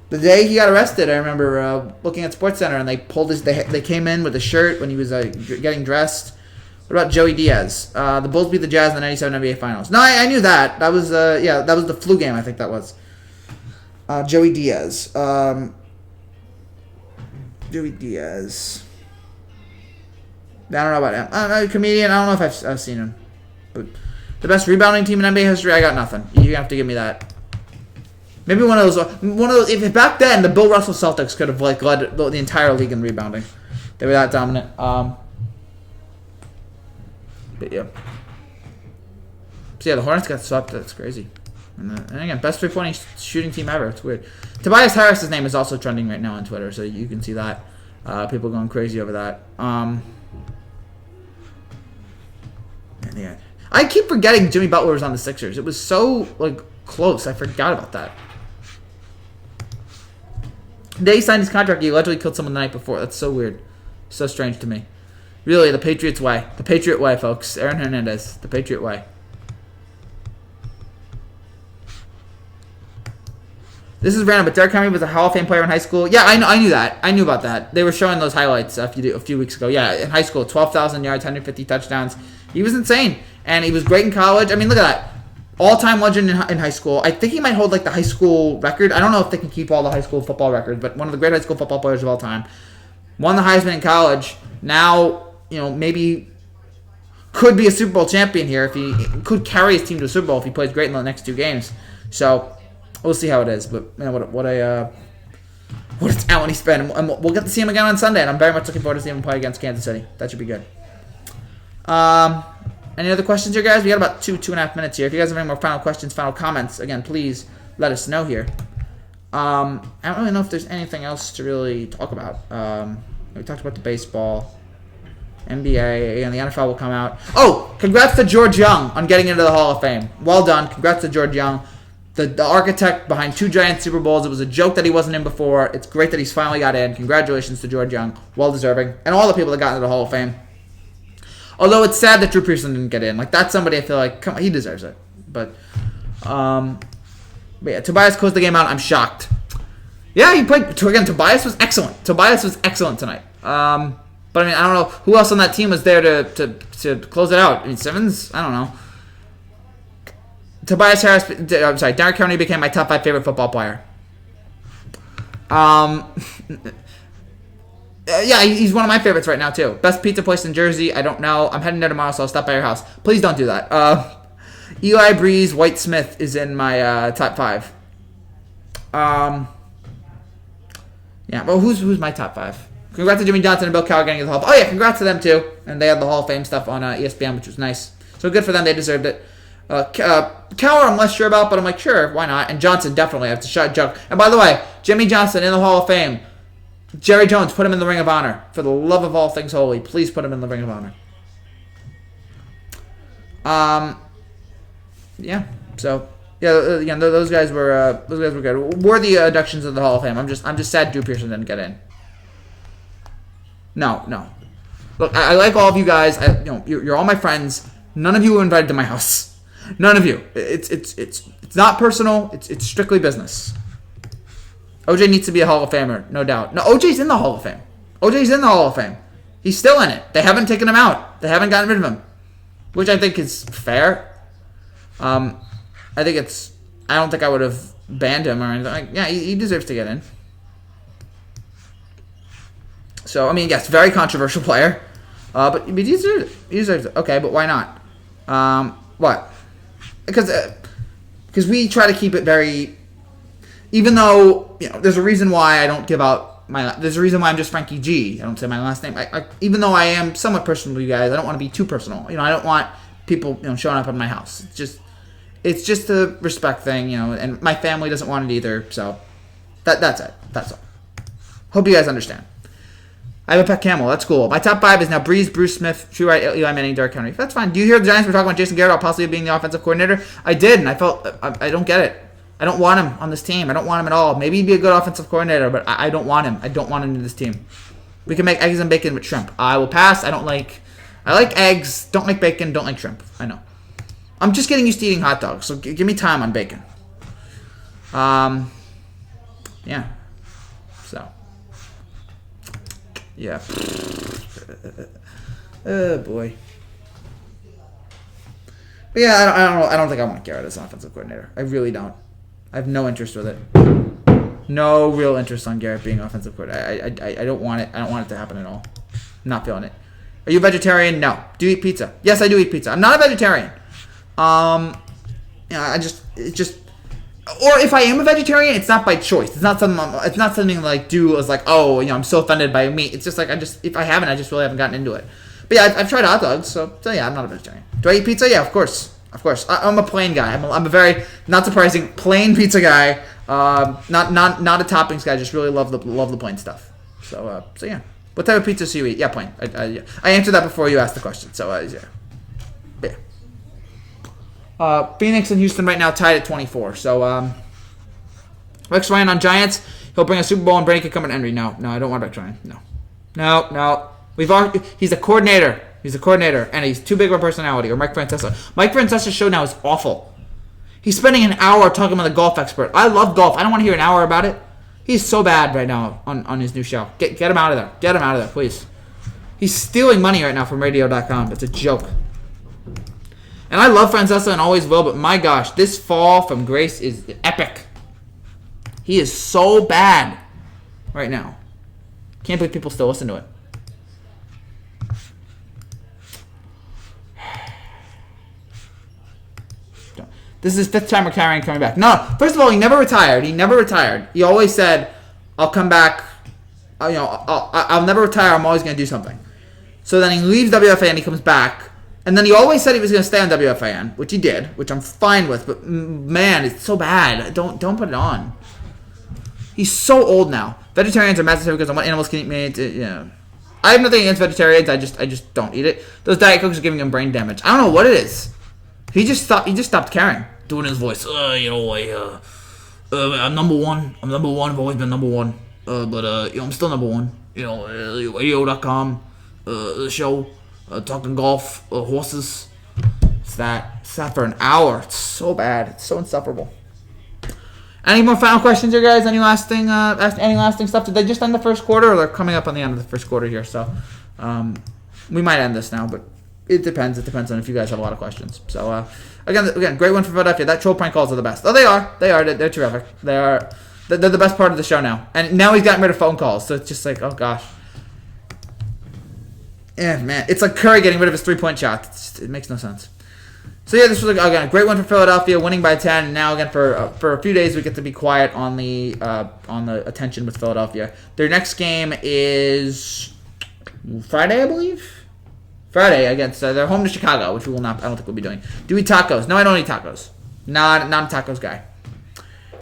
The day he got arrested, I remember looking at SportsCenter, and they pulled his. They came in with a shirt when he was getting dressed. What about Joey Diaz? The Bulls beat the Jazz in the '97 NBA Finals. No, I knew that. That was that was the flu game. I think that was. Joey Diaz. Joey Diaz. I don't know about him. I don't know, comedian. I don't know if I've seen him. But the best rebounding team in NBA history. I got nothing. You have to give me that. Maybe one of those. If back then the Bill Russell Celtics could have led the entire league in rebounding, they were that dominant. But yeah. So yeah, the Hornets got swept. That's crazy. And again, best 3-point shooting team ever. It's weird. Tobias Harris's name is also trending right now on Twitter, so you can see that. People going crazy over that. And yeah, I keep forgetting Jimmy Butler was on the Sixers. It was so close. I forgot about that. The day he signed his contract, he allegedly killed someone the night before. That's so weird. So strange to me. Really, the Patriots way. The Patriot way, folks. Aaron Hernandez. The Patriot way. This is random, but Derrick Henry was a Hall of Fame player in high school. Yeah, I knew that. I knew about that. They were showing those highlights a few weeks ago. Yeah, in high school, 12,000 yards, 150 touchdowns. He was insane. And he was great in college. I mean, look at that. All-time legend in high school. I think he might hold the high school record. I don't know if they can keep all the high school football records, but one of the great high school football players of all time. Won the Heisman in college. Now, maybe could be a Super Bowl champion here if he could carry his team to a Super Bowl if he plays great in the next 2 games. So we'll see how it is. But man, what a talent he's been. And we'll get to see him again on Sunday, and I'm very much looking forward to seeing him play against Kansas City. That should be good. Any other questions here, guys? We got about 2.5 minutes here. If you guys have any more final questions, final comments, again, please let us know here. I don't really know if there's anything else to really talk about. We talked about the baseball, NBA, and the NFL will come out. Oh, congrats to George Young on getting into the Hall of Fame. Well done. Congrats to George Young, the architect behind 2 giant Super Bowls. It was a joke that he wasn't in before. It's great that he's finally got in. Congratulations to George Young. Well deserving. And all the people that got into the Hall of Fame. Although it's sad that Drew Pearson didn't get in. That's somebody I feel like, come on, he deserves it. But yeah, Tobias closed the game out. I'm shocked. Yeah, he played. Again, Tobias was excellent. Tobias was excellent tonight. But I mean, I don't know who else on that team was there to close it out. I mean, Simmons? I don't know. Tobias Harris, I'm sorry, Derrick Henry became my top 5 favorite football player. Yeah, he's one of my favorites right now, too. Best pizza place in Jersey, I don't know. I'm heading there tomorrow, so I'll stop by your house. Please don't do that. Eli Breeze, White Smith is in my top 5. Yeah, well, who's my top 5? Congrats to Jimmy Johnson and Bill Cowher getting the Hall of Fame. Oh, yeah, congrats to them, too. And they had the Hall of Fame stuff on ESPN, which was nice. So good for them. They deserved it. Cowher, I'm less sure about, but I'm like, sure, why not? And Johnson, definitely. It's a shot joke. And by the way, Jimmy Johnson in the Hall of Fame. Jerry Jones, put him in the Ring of Honor. For the love of all things holy, please put him in the Ring of Honor. Yeah. So yeah, again, those guys were good. Worthy inductions of the Hall of Fame. I'm just sad Drew Pearson didn't get in. No. Look, I like all of you guys. You're all my friends. None of you were invited to my house. None of you. It's not personal. It's strictly business. OJ needs to be a Hall of Famer, no doubt. No, OJ's in the Hall of Fame. OJ's in the Hall of Fame. He's still in it. They haven't taken him out. They haven't gotten rid of him, which I think is fair. I don't think I would have banned him or anything. Yeah, he deserves to get in. So, I mean, yes, very controversial player. But he deserves it. Okay, but why not? What? Because we try to keep it very... Even though, there's a reason why I don't give out there's a reason why I'm just Frankie G. I don't say my last name. Even though I am somewhat personal to you guys, I don't want to be too personal. I don't want people, showing up at my house. It's just a respect thing, and my family doesn't want it either. So that's it. That's all. Hope you guys understand. I have a pet camel. That's cool. My top 5 is now Breeze, Bruce Smith, True Wright, Eli Manning, Derrick Henry. That's fine. Do you hear the Giants were talking about Jason Garrett about possibly being the offensive coordinator? I did, and I felt I don't get it. I don't want him on this team. I don't want him at all. Maybe he'd be a good offensive coordinator, but I don't want him. I don't want him in this team. We can make eggs and bacon with shrimp. I will pass. I like eggs. Don't like bacon. Don't like shrimp. I know. I'm just getting used to eating hot dogs, so give me time on bacon. Yeah. So. Yeah. Oh boy. But yeah, I don't think I want Garrett as an offensive coordinator. I really don't. I have no interest with it. No real interest on Garrett being offensive coordinator. I don't want it. I don't want it to happen at all. I'm not feeling it. Are you a vegetarian? No. Do you eat pizza? Yes, I do eat pizza. I'm not a vegetarian. Or if I am a vegetarian, it's not by choice. It's not something like do as like, oh, I'm so offended by meat. It's just like if I haven't, I just really haven't gotten into it. But yeah, I've tried hot dogs, so yeah, I'm not a vegetarian. Do I eat pizza? Yeah, of course. I'm a plain guy. I'm a very, not surprising, plain pizza guy. Not a toppings guy. Just really love the plain stuff. So yeah. What type of pizza do you eat? Yeah, plain. I answered that before you asked the question. So yeah. Phoenix and Houston right now tied at 24. So Rex Ryan on Giants. He'll bring a Super Bowl and Brady could come in Henry. No, I don't want Rex Ryan. No. He's a coordinator. And he's too big of a personality. Or Mike Francesa. Mike Francesa's show now is awful. He's spending an hour talking about a golf expert. I love golf. I don't want to hear an hour about it. He's so bad right now on his new show. Get him out of there. Get him out of there, please. He's stealing money right now from radio.com. It's a joke. And I love Francesa and always will, but my gosh, this fall from grace is epic. He is so bad right now. Can't believe people still listen to it. This is his 5th time retiring, coming back. No, first of all, he never retired. He always said, I'll come back. I'll never retire. I'm always going to do something. So then he leaves WFA and he comes back. And then he always said he was going to stay on WFAN, which he did, which I'm fine with. But man, it's so bad. Don't put it on. He's so old now. Vegetarians are necessary because I want animals can eat meat. I have nothing against vegetarians. I just don't eat it. Those Diet Cokes are giving him brain damage. I don't know what it is. He just stopped caring. Doing his voice. I'm number one. I've always been number one. But I'm still number one. Radio.com, the show, talking golf, horses. It's that for an hour. It's so bad. It's so insufferable. Any more final questions here, guys? Any lasting stuff? Did they just end the first quarter, or they're coming up on the end of the first quarter here? So, we might end this now, but it depends. It depends on if you guys have a lot of questions. So, again, great one for Philadelphia. That troll prank calls are the best. Oh, they are. They're terrific. They're the best part of the show now. And now he's gotten rid of phone calls, so it's just like, oh gosh. Yeah, man. It's like Curry getting rid of his 3-point shot. It makes no sense. So yeah, this was again a great one for Philadelphia, winning by 10. And now again for a few days we get to be quiet on the attention with Philadelphia. Their next game is Friday, I believe. Friday against they're home to Chicago, which we will not. I don't think we'll be doing. Do we eat tacos? No, I don't eat tacos. Not a tacos guy.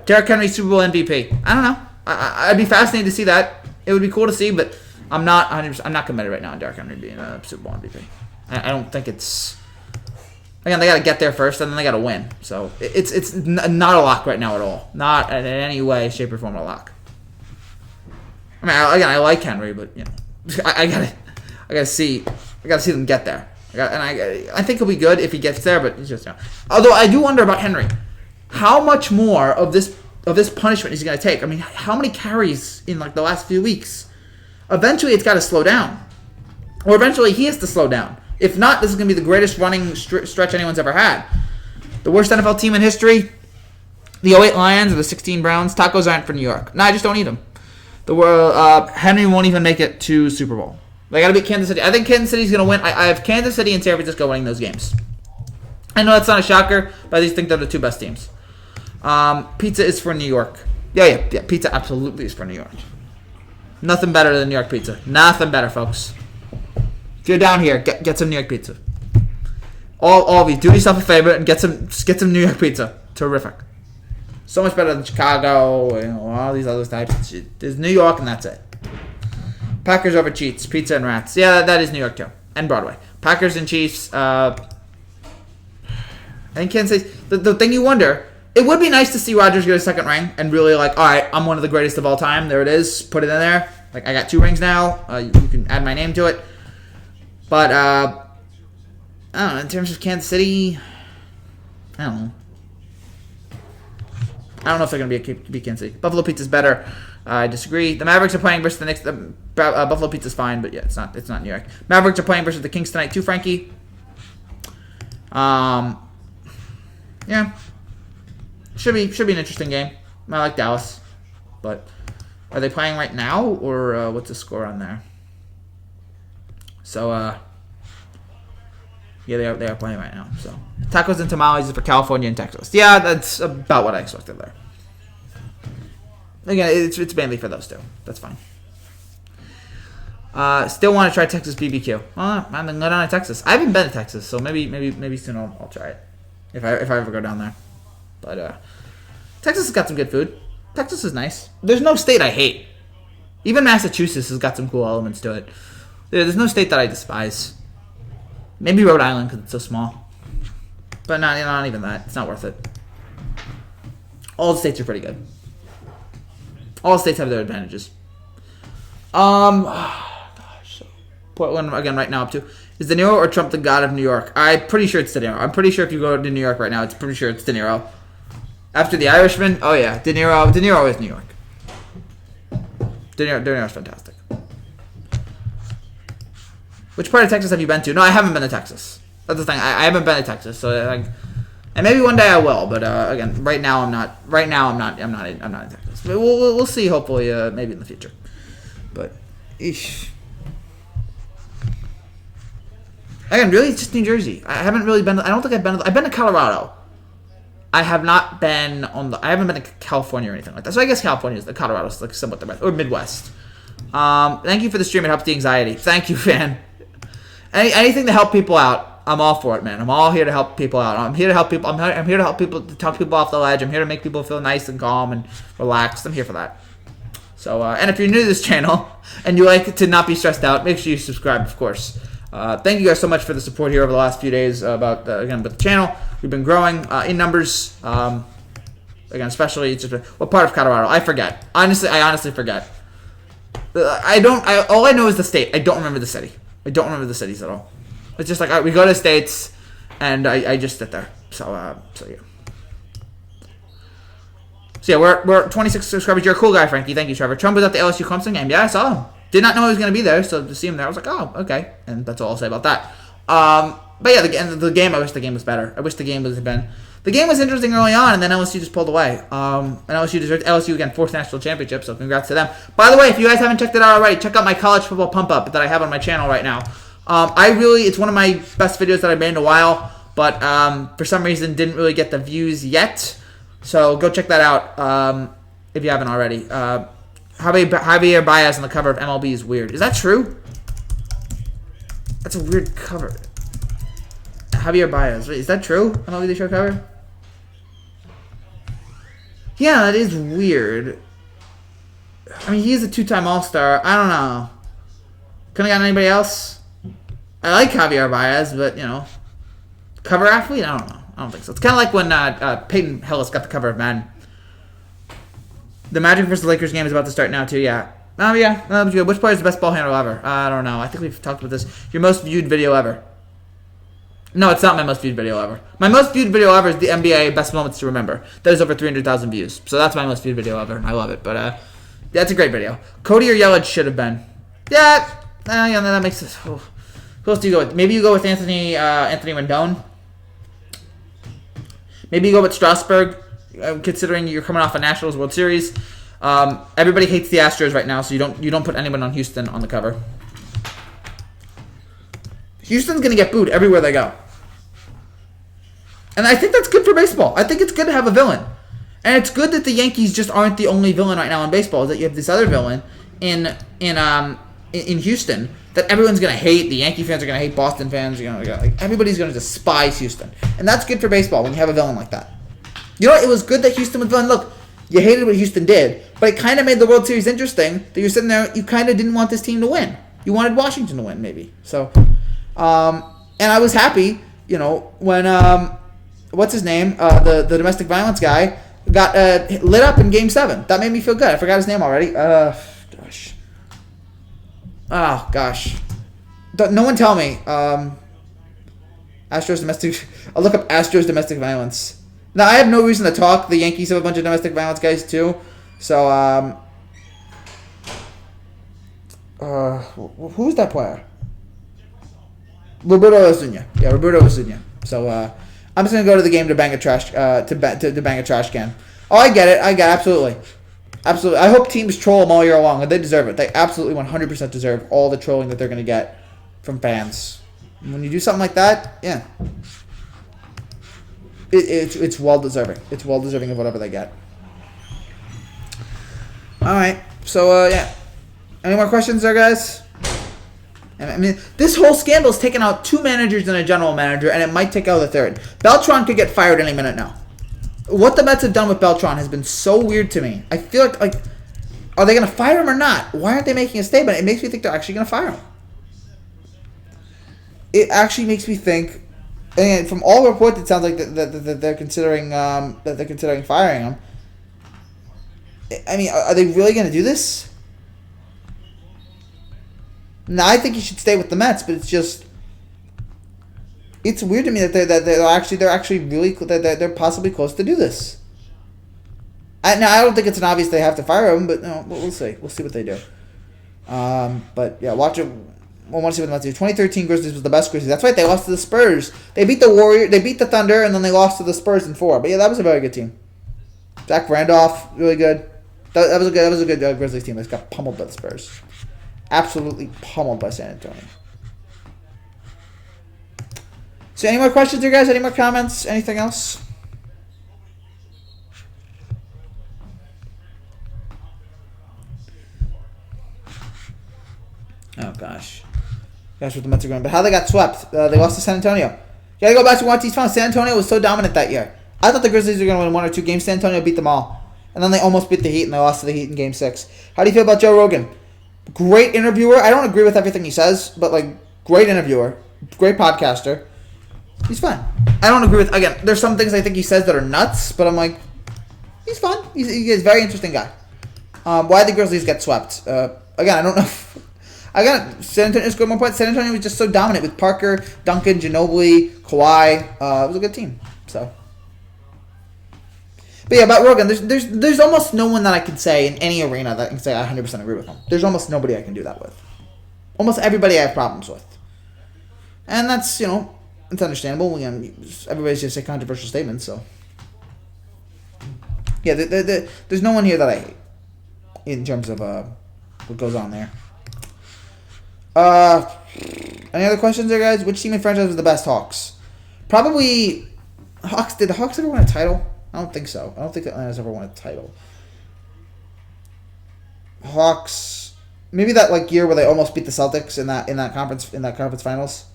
Derrick Henry Super Bowl MVP. I don't know. I'd be fascinated to see that. It would be cool to see, but I'm not committed right now on Derrick Henry being a Super Bowl MVP. I don't think it's. Again, they got to get there first, and then they got to win. So it's not a lock right now at all. Not in any way, shape, or form a lock. I mean, I like Henry, but I gotta see them get there. I think he'll be good if he gets there, but it's just Although I do wonder about Henry, how much more of this punishment is he gonna take? I mean, how many carries in like the last few weeks? Eventually, it's got to slow down, or eventually he has to slow down. If not, this is going to be the greatest running stretch anyone's ever had. The worst NFL team in history, the 08 Lions or the 16 Browns. Tacos aren't for New York. No, I just don't eat them. The world. Henry won't even make it to Super Bowl. They got to beat Kansas City. I think Kansas City's going to win. I have Kansas City and San Francisco winning those games. I know that's not a shocker, but I just think they're the two best teams. Pizza is for New York. Yeah. Pizza absolutely is for New York. Nothing better than New York pizza. Nothing better, folks. If you're down here, get some New York pizza. All of you, do yourself a favor and get some New York pizza. Terrific. So much better than Chicago, all these other types. There's New York, and that's it. Packers over Chiefs, pizza and rats. Yeah, that is New York too, and Broadway. Packers and Chiefs. I think Kansas City. The thing you wonder, it would be nice to see Rodgers get a second ring and really all right, I'm one of the greatest of all time. There it is. Put it in there. I got 2 rings now. You can add my name to it. But I don't know. In terms of Kansas City, I don't know. I don't know if they're going to be Kansas City. Buffalo Pizza's better. I disagree. The Mavericks are playing versus the Knicks. Buffalo Pizza's fine, but yeah, it's not New York. Mavericks are playing versus the Kings tonight too, Frankie. Yeah. Should be an interesting game. I like Dallas. But are they playing right now, or what's the score on there? So, yeah, they are playing right now. So, tacos and tamales is for California and Texas. Yeah, that's about what I expected there. Again, it's mainly for those two. That's fine. Still want to try Texas BBQ. Well, I'm gonna go down to Texas. I haven't been to Texas, so maybe soon I'll try it if I ever go down there. But Texas has got some good food. Texas is nice. There's no state I hate. Even Massachusetts has got some cool elements to it. There's no state that I despise. Maybe Rhode Island because it's so small. But not even that. It's not worth it. All the states are pretty good. All the states have their advantages. Gosh. Portland, again, right now up to. Is De Niro or Trump the god of New York? I'm pretty sure it's De Niro. I'm pretty sure if you go to New York right now, it's pretty sure it's De Niro. After The Irishman, oh yeah, De Niro is New York. De Niro's fantastic. Which part of Texas have you been to? No, I haven't been to Texas. That's the thing. I haven't been to Texas, so and maybe one day I will. But again, right now I'm not. Right now I'm not in Texas. But we'll see. Hopefully, maybe in the future. But, eesh. Again, really, it's just New Jersey. I haven't really been. I don't think I've been. I've been to Colorado. I have not been I haven't been to California or anything like that. So I guess California is the Colorado's like somewhat the best, or Midwest. Thank you for the stream. It helps the anxiety. Thank you, fan. Anything to help people out, I'm all for it, man. I'm all here to help people out. I'm here to help people. I'm here to help people, to talk people off the ledge. I'm here to make people feel nice and calm and relaxed. I'm here for that. So, and if you're new to this channel and you like to not be stressed out, make sure you subscribe, of course. Thank you guys so much for the support here over the last few days with the channel. We've been growing in numbers. Again, especially what part of Colorado? I forget. I honestly forget. All I know is the state. I don't remember the city. I don't remember the cities at all. It's just like we go to states, and I just sit there. So yeah. So yeah, we're at 26 subscribers. You're a cool guy, Frankie. Thank you, Trevor. Trump was at the LSU Clemson game. Yeah, I saw him. Did not know he was going to be there, so to see him there, I was like, oh, okay. And that's all I'll say about that. But yeah, the game, I wish the game was better. I wish the game had been. The game was interesting early on, and then LSU just pulled away. And LSU again, 4th national championship, so congrats to them. By the way, if you guys haven't checked it out already, check out my college football pump up that I have on my channel right now. It's one of my best videos that I've made in a while, but for some reason didn't really get the views yet. So go check that out if you haven't already. Javier Baez on the cover of MLB is weird. Is that true? That's a weird cover. Javier Baez. Wait, is that true? MLB The Show cover? Yeah, that is weird. I mean, he is a 2-time All-Star. I don't know. Couldn't have gotten anybody else? I like Javier Baez, but, cover athlete? I don't know. I don't think so. It's kind of like when Peyton Hillis got the cover of Madden. The Magic vs. Lakers game is about to start now, too, yeah. Oh, yeah. Which player is the best ball handler ever? I don't know. I think we've talked about this. Your most viewed video ever. No, it's not my most viewed video ever. My most viewed video ever is the NBA Best Moments to Remember. That is over 300,000 views. So that's my most viewed video ever, and I love it. But, that's a great video. Cody or Yelich should have been. Yeah, that makes sense. Who else do you go with? Maybe you go with Anthony Rendon. Maybe you go with Strasburg, considering you're coming off a Nationals World Series. Everybody hates the Astros right now, so you don't put anyone on Houston on the cover. Houston's going to get booed everywhere they go. And I think that's good for baseball. I think it's good to have a villain. And it's good that the Yankees just aren't the only villain right now in baseball. That you have this other villain in Houston that everyone's going to hate. The Yankee fans are going to hate Boston fans. Like, everybody's going to despise Houston. And that's good for baseball when you have a villain like that. You know what? It was good that Houston was villain. Look, you hated what Houston did, but it kind of made the World Series interesting that you're sitting there, you kind of didn't want this team to win. You wanted Washington to win, maybe. So, and I was happy, when, what's his name? The domestic violence guy got lit up in Game 7. That made me feel good. I forgot his name already. Gosh. Oh, gosh. No one tell me. Astros domestic... I'll look up Astros domestic violence. Now, I have no reason to talk. The Yankees have a bunch of domestic violence guys, too. So, who's that player? Roberto Osuna. Yeah, Roberto Osuna. So, I'm just going to go to the game to bang a trash to bang a trash can. Oh, I get it. Absolutely. Absolutely. I hope teams troll them all year long, and they deserve it. They absolutely 100% deserve all the trolling that they're going to get from fans. And when you do something like that, yeah. It's well deserving. It's well deserving of whatever they get. All right. So, yeah. Any more questions there, guys? I mean, this whole scandal has taken out 2 managers and a general manager, and it might take out a third. Beltran could get fired any minute now. What the Mets have done with Beltran has been so weird to me. I feel like are they going to fire him or not? Why aren't they making a statement? It makes me think they're actually going to fire him. It actually makes me think, and from all reports, it sounds like that they're considering firing him. I mean, are they really going to do this? Now, I think he should stay with the Mets, but it's weird to me that they're actually really they're possibly close to do this. Now, I don't think it's an obvious they have to fire him, but no, we'll see. We'll see what they do. But yeah, watch it. We'll want to see what the Mets do. 2013 Grizzlies was the best Grizzlies. That's right. They lost to the Spurs. They beat the Warriors. They beat the Thunder, and then they lost to the Spurs in 4. But yeah, that was a very good team. Zach Randolph, really good. That was a good Grizzlies team. They just got pummeled by the Spurs. Absolutely pummeled by San Antonio. So any more questions there, guys? Any more comments? Anything else? Oh, gosh. Gosh, what the Mets are going. But how they got swept. They lost to San Antonio. You got to go back to watch these finals. San Antonio was so dominant that year. I thought the Grizzlies were going to win 1 or 2 games. San Antonio beat them all. And then they almost beat the Heat, and they lost to the Heat in Game 6. How do you feel about Joe Rogan? Great interviewer. I don't agree with everything he says, but, great interviewer. Great podcaster. He's fun. I don't agree with... Again, there's some things I think he says that are nuts, but I'm like, he's fun. He's a very interesting guy. Why the Grizzlies get swept? Again, I don't know. San Antonio scored more points. San Antonio was just so dominant with Parker, Duncan, Ginobili, Kawhi. It was a good team. So... But yeah, about Rogan, there's almost no one that I could say in any arena that I can say I 100% agree with him. There's almost nobody I can do that with. Almost everybody I have problems with. And that's, it's understandable. Everybody's just say controversial statements, so. Yeah, there's no one here that I hate in terms of what goes on there. Any other questions there, guys? Which team in franchise was the best Hawks? Probably Hawks. Did the Hawks ever win a title? I don't think so. I don't think Atlanta's ever won a title. Hawks, maybe that year where they almost beat the Celtics in that conference finals.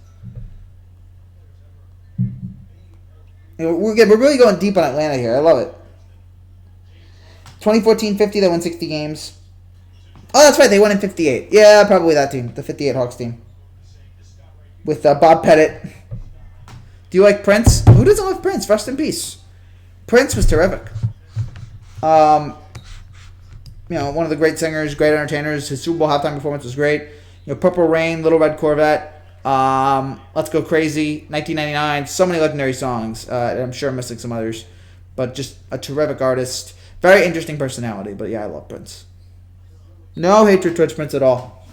We're really going deep on Atlanta here. I love it. 2014-50, they won 60 games. Oh, that's right, they won in 58. Yeah, probably that team, the 58 Hawks team, with Bob Pettit. Do you like Prince? Who doesn't love Prince? Rest in peace. Prince was terrific. One of the great singers, great entertainers. His Super Bowl halftime performance was great. Purple Rain, Little Red Corvette, Let's Go Crazy, 1999. So many legendary songs. I'm sure I'm missing some others, but just a terrific artist. Very interesting personality. But yeah, I love Prince. No hatred towards Prince at all.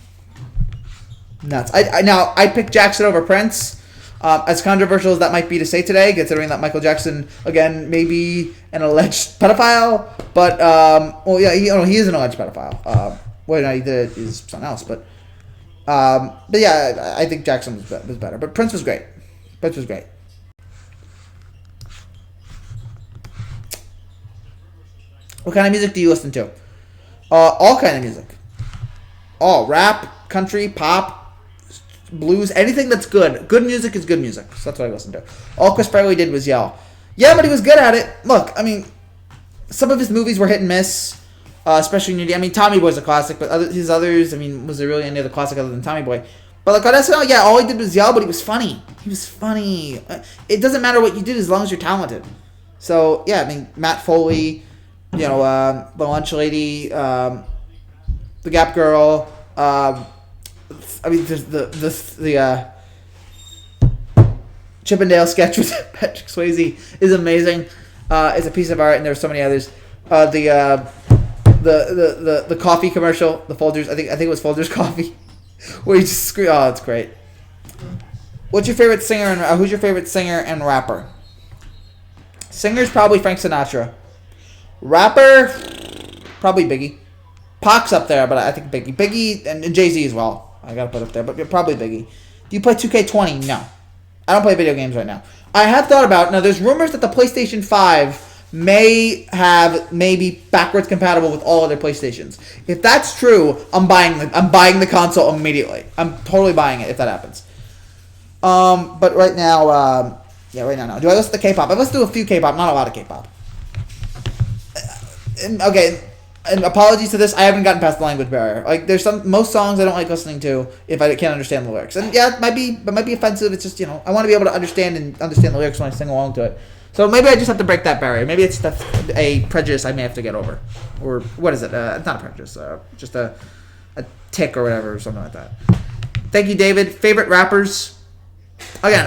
Nuts. I picked Jackson over Prince. As controversial as that might be to say today, considering that Michael Jackson, again, may be an alleged pedophile, but, well, yeah, he is an alleged pedophile. What he did is something else, but yeah, I think Jackson was better. But Prince was great. Prince was great. What kind of music do you listen to? All kind of music. All rap, country, pop, blues, anything that's good. Good music is good music. So that's what I listen to. All Chris Farley did was yell. Yeah, but he was good at it. Look, I mean, some of his movies were hit and miss, especially Nudie. I mean, Tommy Boy's a classic, but his others, I mean, was there really any other classic other than Tommy Boy? But like on SNL, yeah, all he did was yell, but he was funny. He was funny. It doesn't matter what you did as long as you're talented. So yeah, I mean, Matt Foley, you know, the Lunch Lady, the Gap Girl. I mean, the Chippendale sketch with Patrick Swayze is amazing. It's a piece of art, and there's so many others. The coffee commercial, the Folgers. I think it was Folgers coffee, where you just scream. Oh, it's great. What's your favorite singer and who's your favorite singer and rapper? Singer's probably Frank Sinatra. Rapper, probably Biggie. Pac's up there, but I think Biggie. Biggie and Jay-Z as well. I gotta put up there, but probably Biggie. Do you play 2K20? No. I don't play video games right now. I have thought about, now there's rumors that the PlayStation 5 may be backwards compatible with all other PlayStations. If that's true, I'm buying the console immediately. I'm totally buying it if that happens. But right now, right now, no. Do I listen to K-pop? I listen to a few K-pop, not a lot of K-pop. Okay, and apologies to this, I haven't gotten past the language barrier. Like, there's most songs I don't like listening to if I can't understand the lyrics. And yeah, it might be offensive. It's just, I want to be able to understand the lyrics when I sing along to it. So maybe I just have to break that barrier. Maybe it's a prejudice I may have to get over. Or what is it? It's not a prejudice. Just a tick or whatever, or something like that. Thank you, David. Favorite rappers? Again,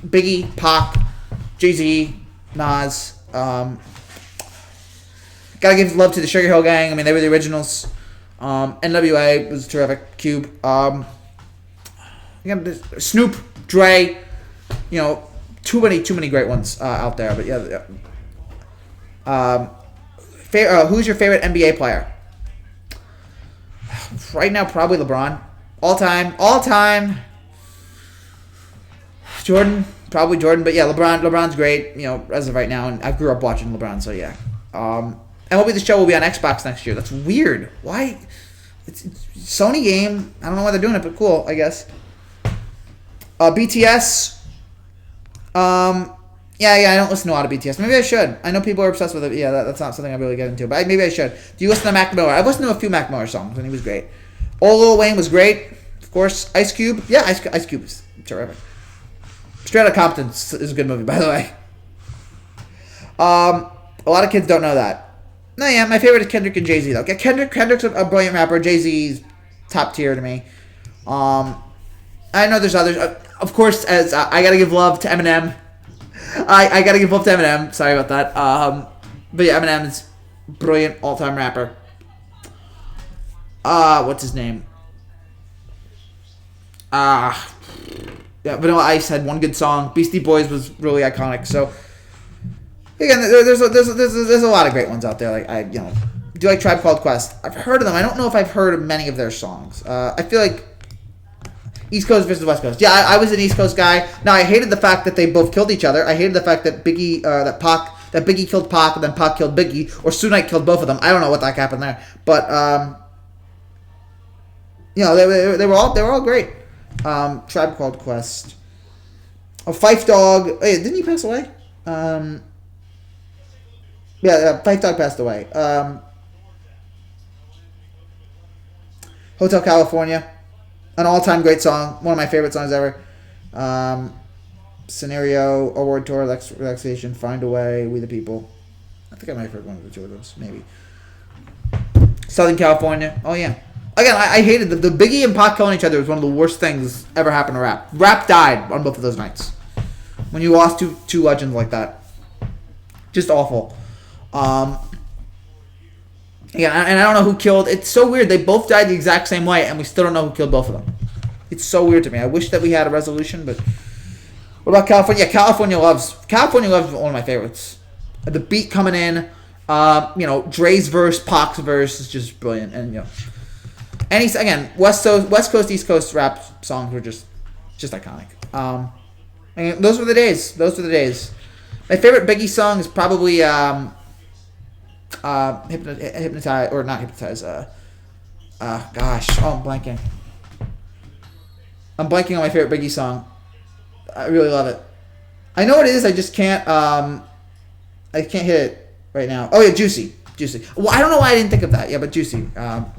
Biggie, Pac, Jay-Z, Nas. Gotta give love to the Sugar Hill Gang. I mean, they were the originals. NWA was terrific. Cube. Snoop, Dre. Too many great ones out there. But yeah. Who's your favorite NBA player? Right now, probably LeBron. All time. Jordan, probably Jordan. But yeah, LeBron's great. As of right now, and I grew up watching LeBron, so yeah. MLB The Show will be on Xbox next year. That's weird. Why? It's Sony game. I don't know why they're doing it, but cool, I guess. BTS. Yeah, I don't listen to a lot of BTS. Maybe I should. I know people are obsessed with it. Yeah, that's not something I really get into, but maybe I should. Do you listen to Mac Miller? I've listened to a few Mac Miller songs, and he was great. Lil Wayne was great. Of course. Ice Cube. Yeah, Ice Cube is terrific. Straight Outta Compton is a good movie, by the way. A lot of kids don't know that. No, yeah, my favorite is Kendrick and Jay-Z, though. Kendrick's a brilliant rapper. Jay-Z's top tier to me. I know there's others. Of course, as I gotta give love to Eminem. I gotta give love to Eminem. Sorry about that. But yeah, Eminem is brilliant all-time rapper. What's his name? Yeah, Vanilla Ice had one good song. Beastie Boys was really iconic. So again, there's a lot of great ones out there. Like do you like Tribe Called Quest? I've heard of them. I don't know if I've heard of many of their songs. I feel like East Coast versus West Coast. Yeah, I was an East Coast guy. Now I hated the fact that they both killed each other. I hated the fact that Biggie killed Pac, and then Pac killed Biggie, or Sunite killed both of them. I don't know what the heck happened there, but they were all great. Tribe Called Quest. Oh, Phife Dawg. Hey, didn't he pass away? Yeah, Phife Dawg passed away. Hotel California. An all-time great song. One of my favorite songs ever. Scenario, Award Tour, Relaxation, Find a Way, We the People. I think I might have heard one of the two of those, maybe. Southern California. Oh, yeah. Again, I hated the Biggie and Pac killing each other was one of the worst things ever happened to rap. Rap died on both of those nights. When you lost two legends like that. Just awful. Yeah, and I don't know who killed. It's so weird. They both died the exact same way, and we still don't know who killed both of them. It's so weird to me. I wish that we had a resolution, but What about California? Yeah, California Loves one of my favorites. The beat coming in, Dre's verse, Pac's verse is just brilliant, and again, West Coast, East Coast rap songs were just iconic. And those were the days. My favorite Biggie song is probably Hypnotize, or not Hypnotize. I'm blanking. I'm blanking on my favorite Biggie song. I really love it. I know what it is. I just can't. I can't hit it right now. Oh yeah, Juicy. Well, I don't know why I didn't think of that. Yeah, but Juicy.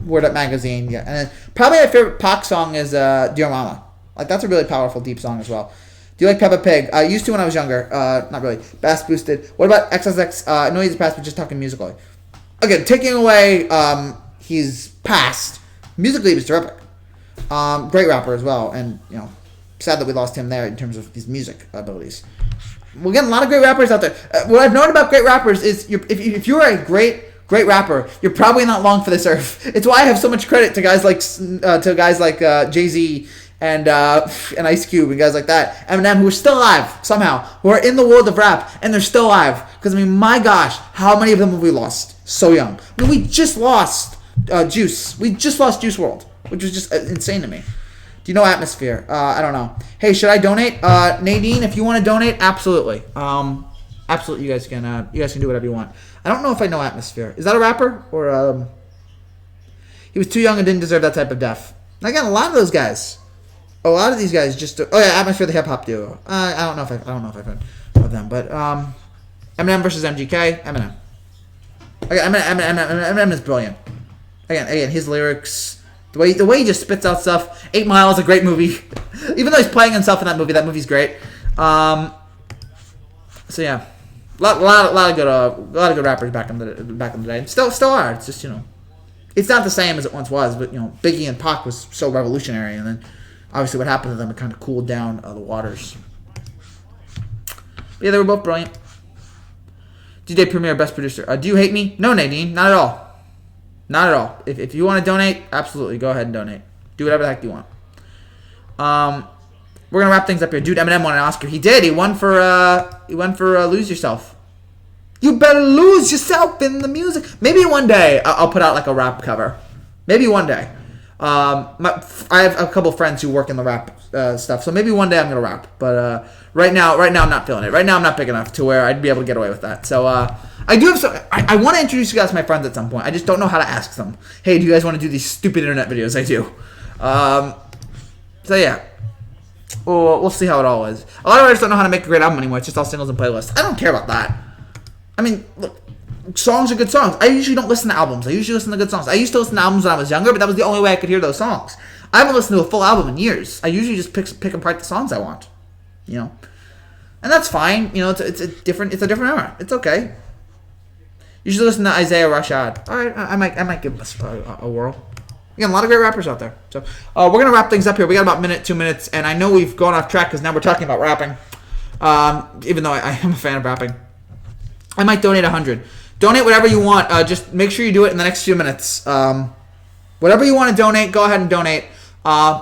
Word Up Magazine. Yeah, and then probably my favorite Pac song is Dear Mama. Like, that's a really powerful, deep song as well. Do you like Peppa Pig? I used to when I was younger. Not really. Bass Boosted. What about XXX? I know he's past, but just talking musically. Again, taking away he's past. Musically, he was terrific. Great rapper as well, and sad that we lost him there in terms of his music abilities. We're getting a lot of great rappers out there. What I've known about great rappers is if you're a great rapper, you're probably not long for this earth. It's why I have so much credit to guys like Jay-Z and Ice Cube and guys like that, Eminem, who are still alive somehow, who are in the world of rap, and they're still alive. Because, my gosh, how many of them have we lost so young? We just lost Juice. We just lost Juice WRLD, which was just insane to me. Do you know Atmosphere? I don't know. Hey, should I donate? Nadine, if you want to donate, absolutely. Absolutely, you guys can do whatever you want. I don't know if I know Atmosphere. Is that a rapper? Or he was too young and didn't deserve that type of death. Again, a lot of these guys just. Oh yeah, Atmosphere, the hip hop duo. I don't know if I've heard of them, but Eminem versus MGK. Eminem. Okay, Eminem is brilliant. Again, his lyrics. The way he just spits out stuff. 8 Mile is a great movie. Even though he's playing himself in that movie's great. So yeah, a lot of good rappers back in the day. Still are. It's just it's not the same as it once was. But Biggie and Pac was so revolutionary, and then obviously what happened to them, it kind of cooled down the waters. But yeah, they were both brilliant. DJ Premier, best producer. Do you hate me? No, Nadine, not at all. Not at all. If you want to donate, absolutely, go ahead and donate. Do whatever the heck you want. We're gonna wrap things up here. Dude, Eminem won an Oscar. He did. He won for Lose Yourself. You better lose yourself in the music. Maybe one day I'll put out like a rap cover. Maybe one day. I have a couple friends who work in the rap stuff, so maybe one day I'm gonna rap. But right now I'm not feeling it. Right now I'm not big enough to where I'd be able to get away with that. So I do have some. I want to introduce you guys to my friends at some point. I just don't know how to ask them. Hey, do you guys want to do these stupid internet videos? I do. So yeah. We'll see how it all is. A lot of artists don't know how to make a great album anymore. It's just all singles and playlists. I don't care about that. I mean, look, songs are good songs. I usually don't listen to albums. I usually listen to good songs. I used to listen to albums when I was younger, but that was the only way I could hear those songs. I haven't listened to a full album in years. I usually just pick apart the songs I want. And that's fine. It's a different era. It's okay. You should listen to Isaiah Rashad. All right, I might give this a whirl. Again, a lot of great rappers out there. So we're gonna wrap things up here. We got about 2 minutes, and I know we've gone off track because now we're talking about rapping. Even though I am a fan of rapping, I might donate 100. Donate whatever you want. Just make sure you do it in the next few minutes. Whatever you want to donate, go ahead and donate.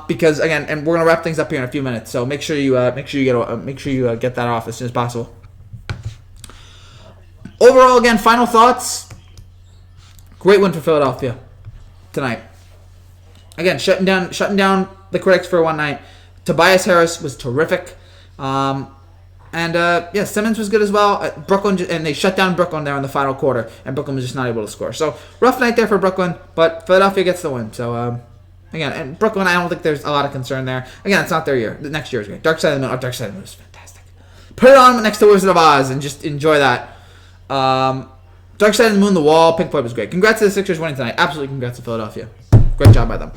Because again, and we're gonna wrap things up here in a few minutes. So make sure you get that off as soon as possible. Overall, again, final thoughts. Great win for Philadelphia tonight. Again, shutting down the critics for one night. Tobias Harris was terrific. Simmons was good as well. Brooklyn, and they shut down Brooklyn there in the final quarter, and Brooklyn was just not able to score. So, rough night there for Brooklyn, but Philadelphia gets the win. So, again, and Brooklyn, I don't think there's a lot of concern there. Again, it's not their year. The next year is great. Dark Side of the Moon is fantastic. Put it on next to Wizard of Oz and just enjoy that. Dark Side of the Moon, The Wall, Pink Floyd was great. Congrats to the Sixers winning tonight. Absolutely congrats to Philadelphia. Great job by them.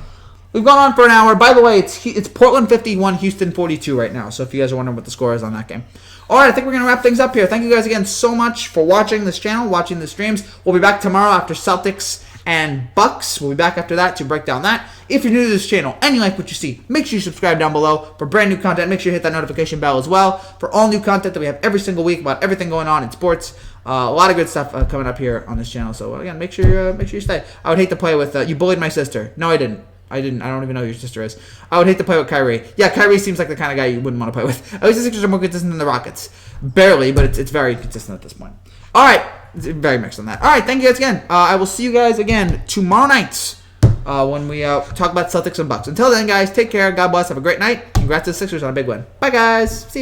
We've gone on for an hour. By the way, it's Portland 51, Houston 42 right now. So if you guys are wondering what the score is on that game. All right, I think we're going to wrap things up here. Thank you guys again so much for watching this channel, watching the streams. We'll be back tomorrow after Celtics and Bucks. We'll be back after that to break down that. If you're new to this channel and you like what you see, make sure you subscribe down below for brand new content. Make sure you hit that notification bell as well for all new content that we have every single week about everything going on in sports. A lot of good stuff coming up here on this channel. So again, make sure you stay. I would hate to play with you bullied my sister. No, I didn't. I don't even know who your sister is. I would hate to play with Kyrie. Yeah, Kyrie seems like the kind of guy you wouldn't want to play with. At least the Sixers are more consistent than the Rockets. Barely, but it's very consistent at this point. All right. Very mixed on that. All right. Thank you guys again. I will see you guys again tomorrow night when we talk about Celtics and Bucks. Until then, guys, take care. God bless. Have a great night. Congrats to the Sixers on a big win. Bye, guys. See ya.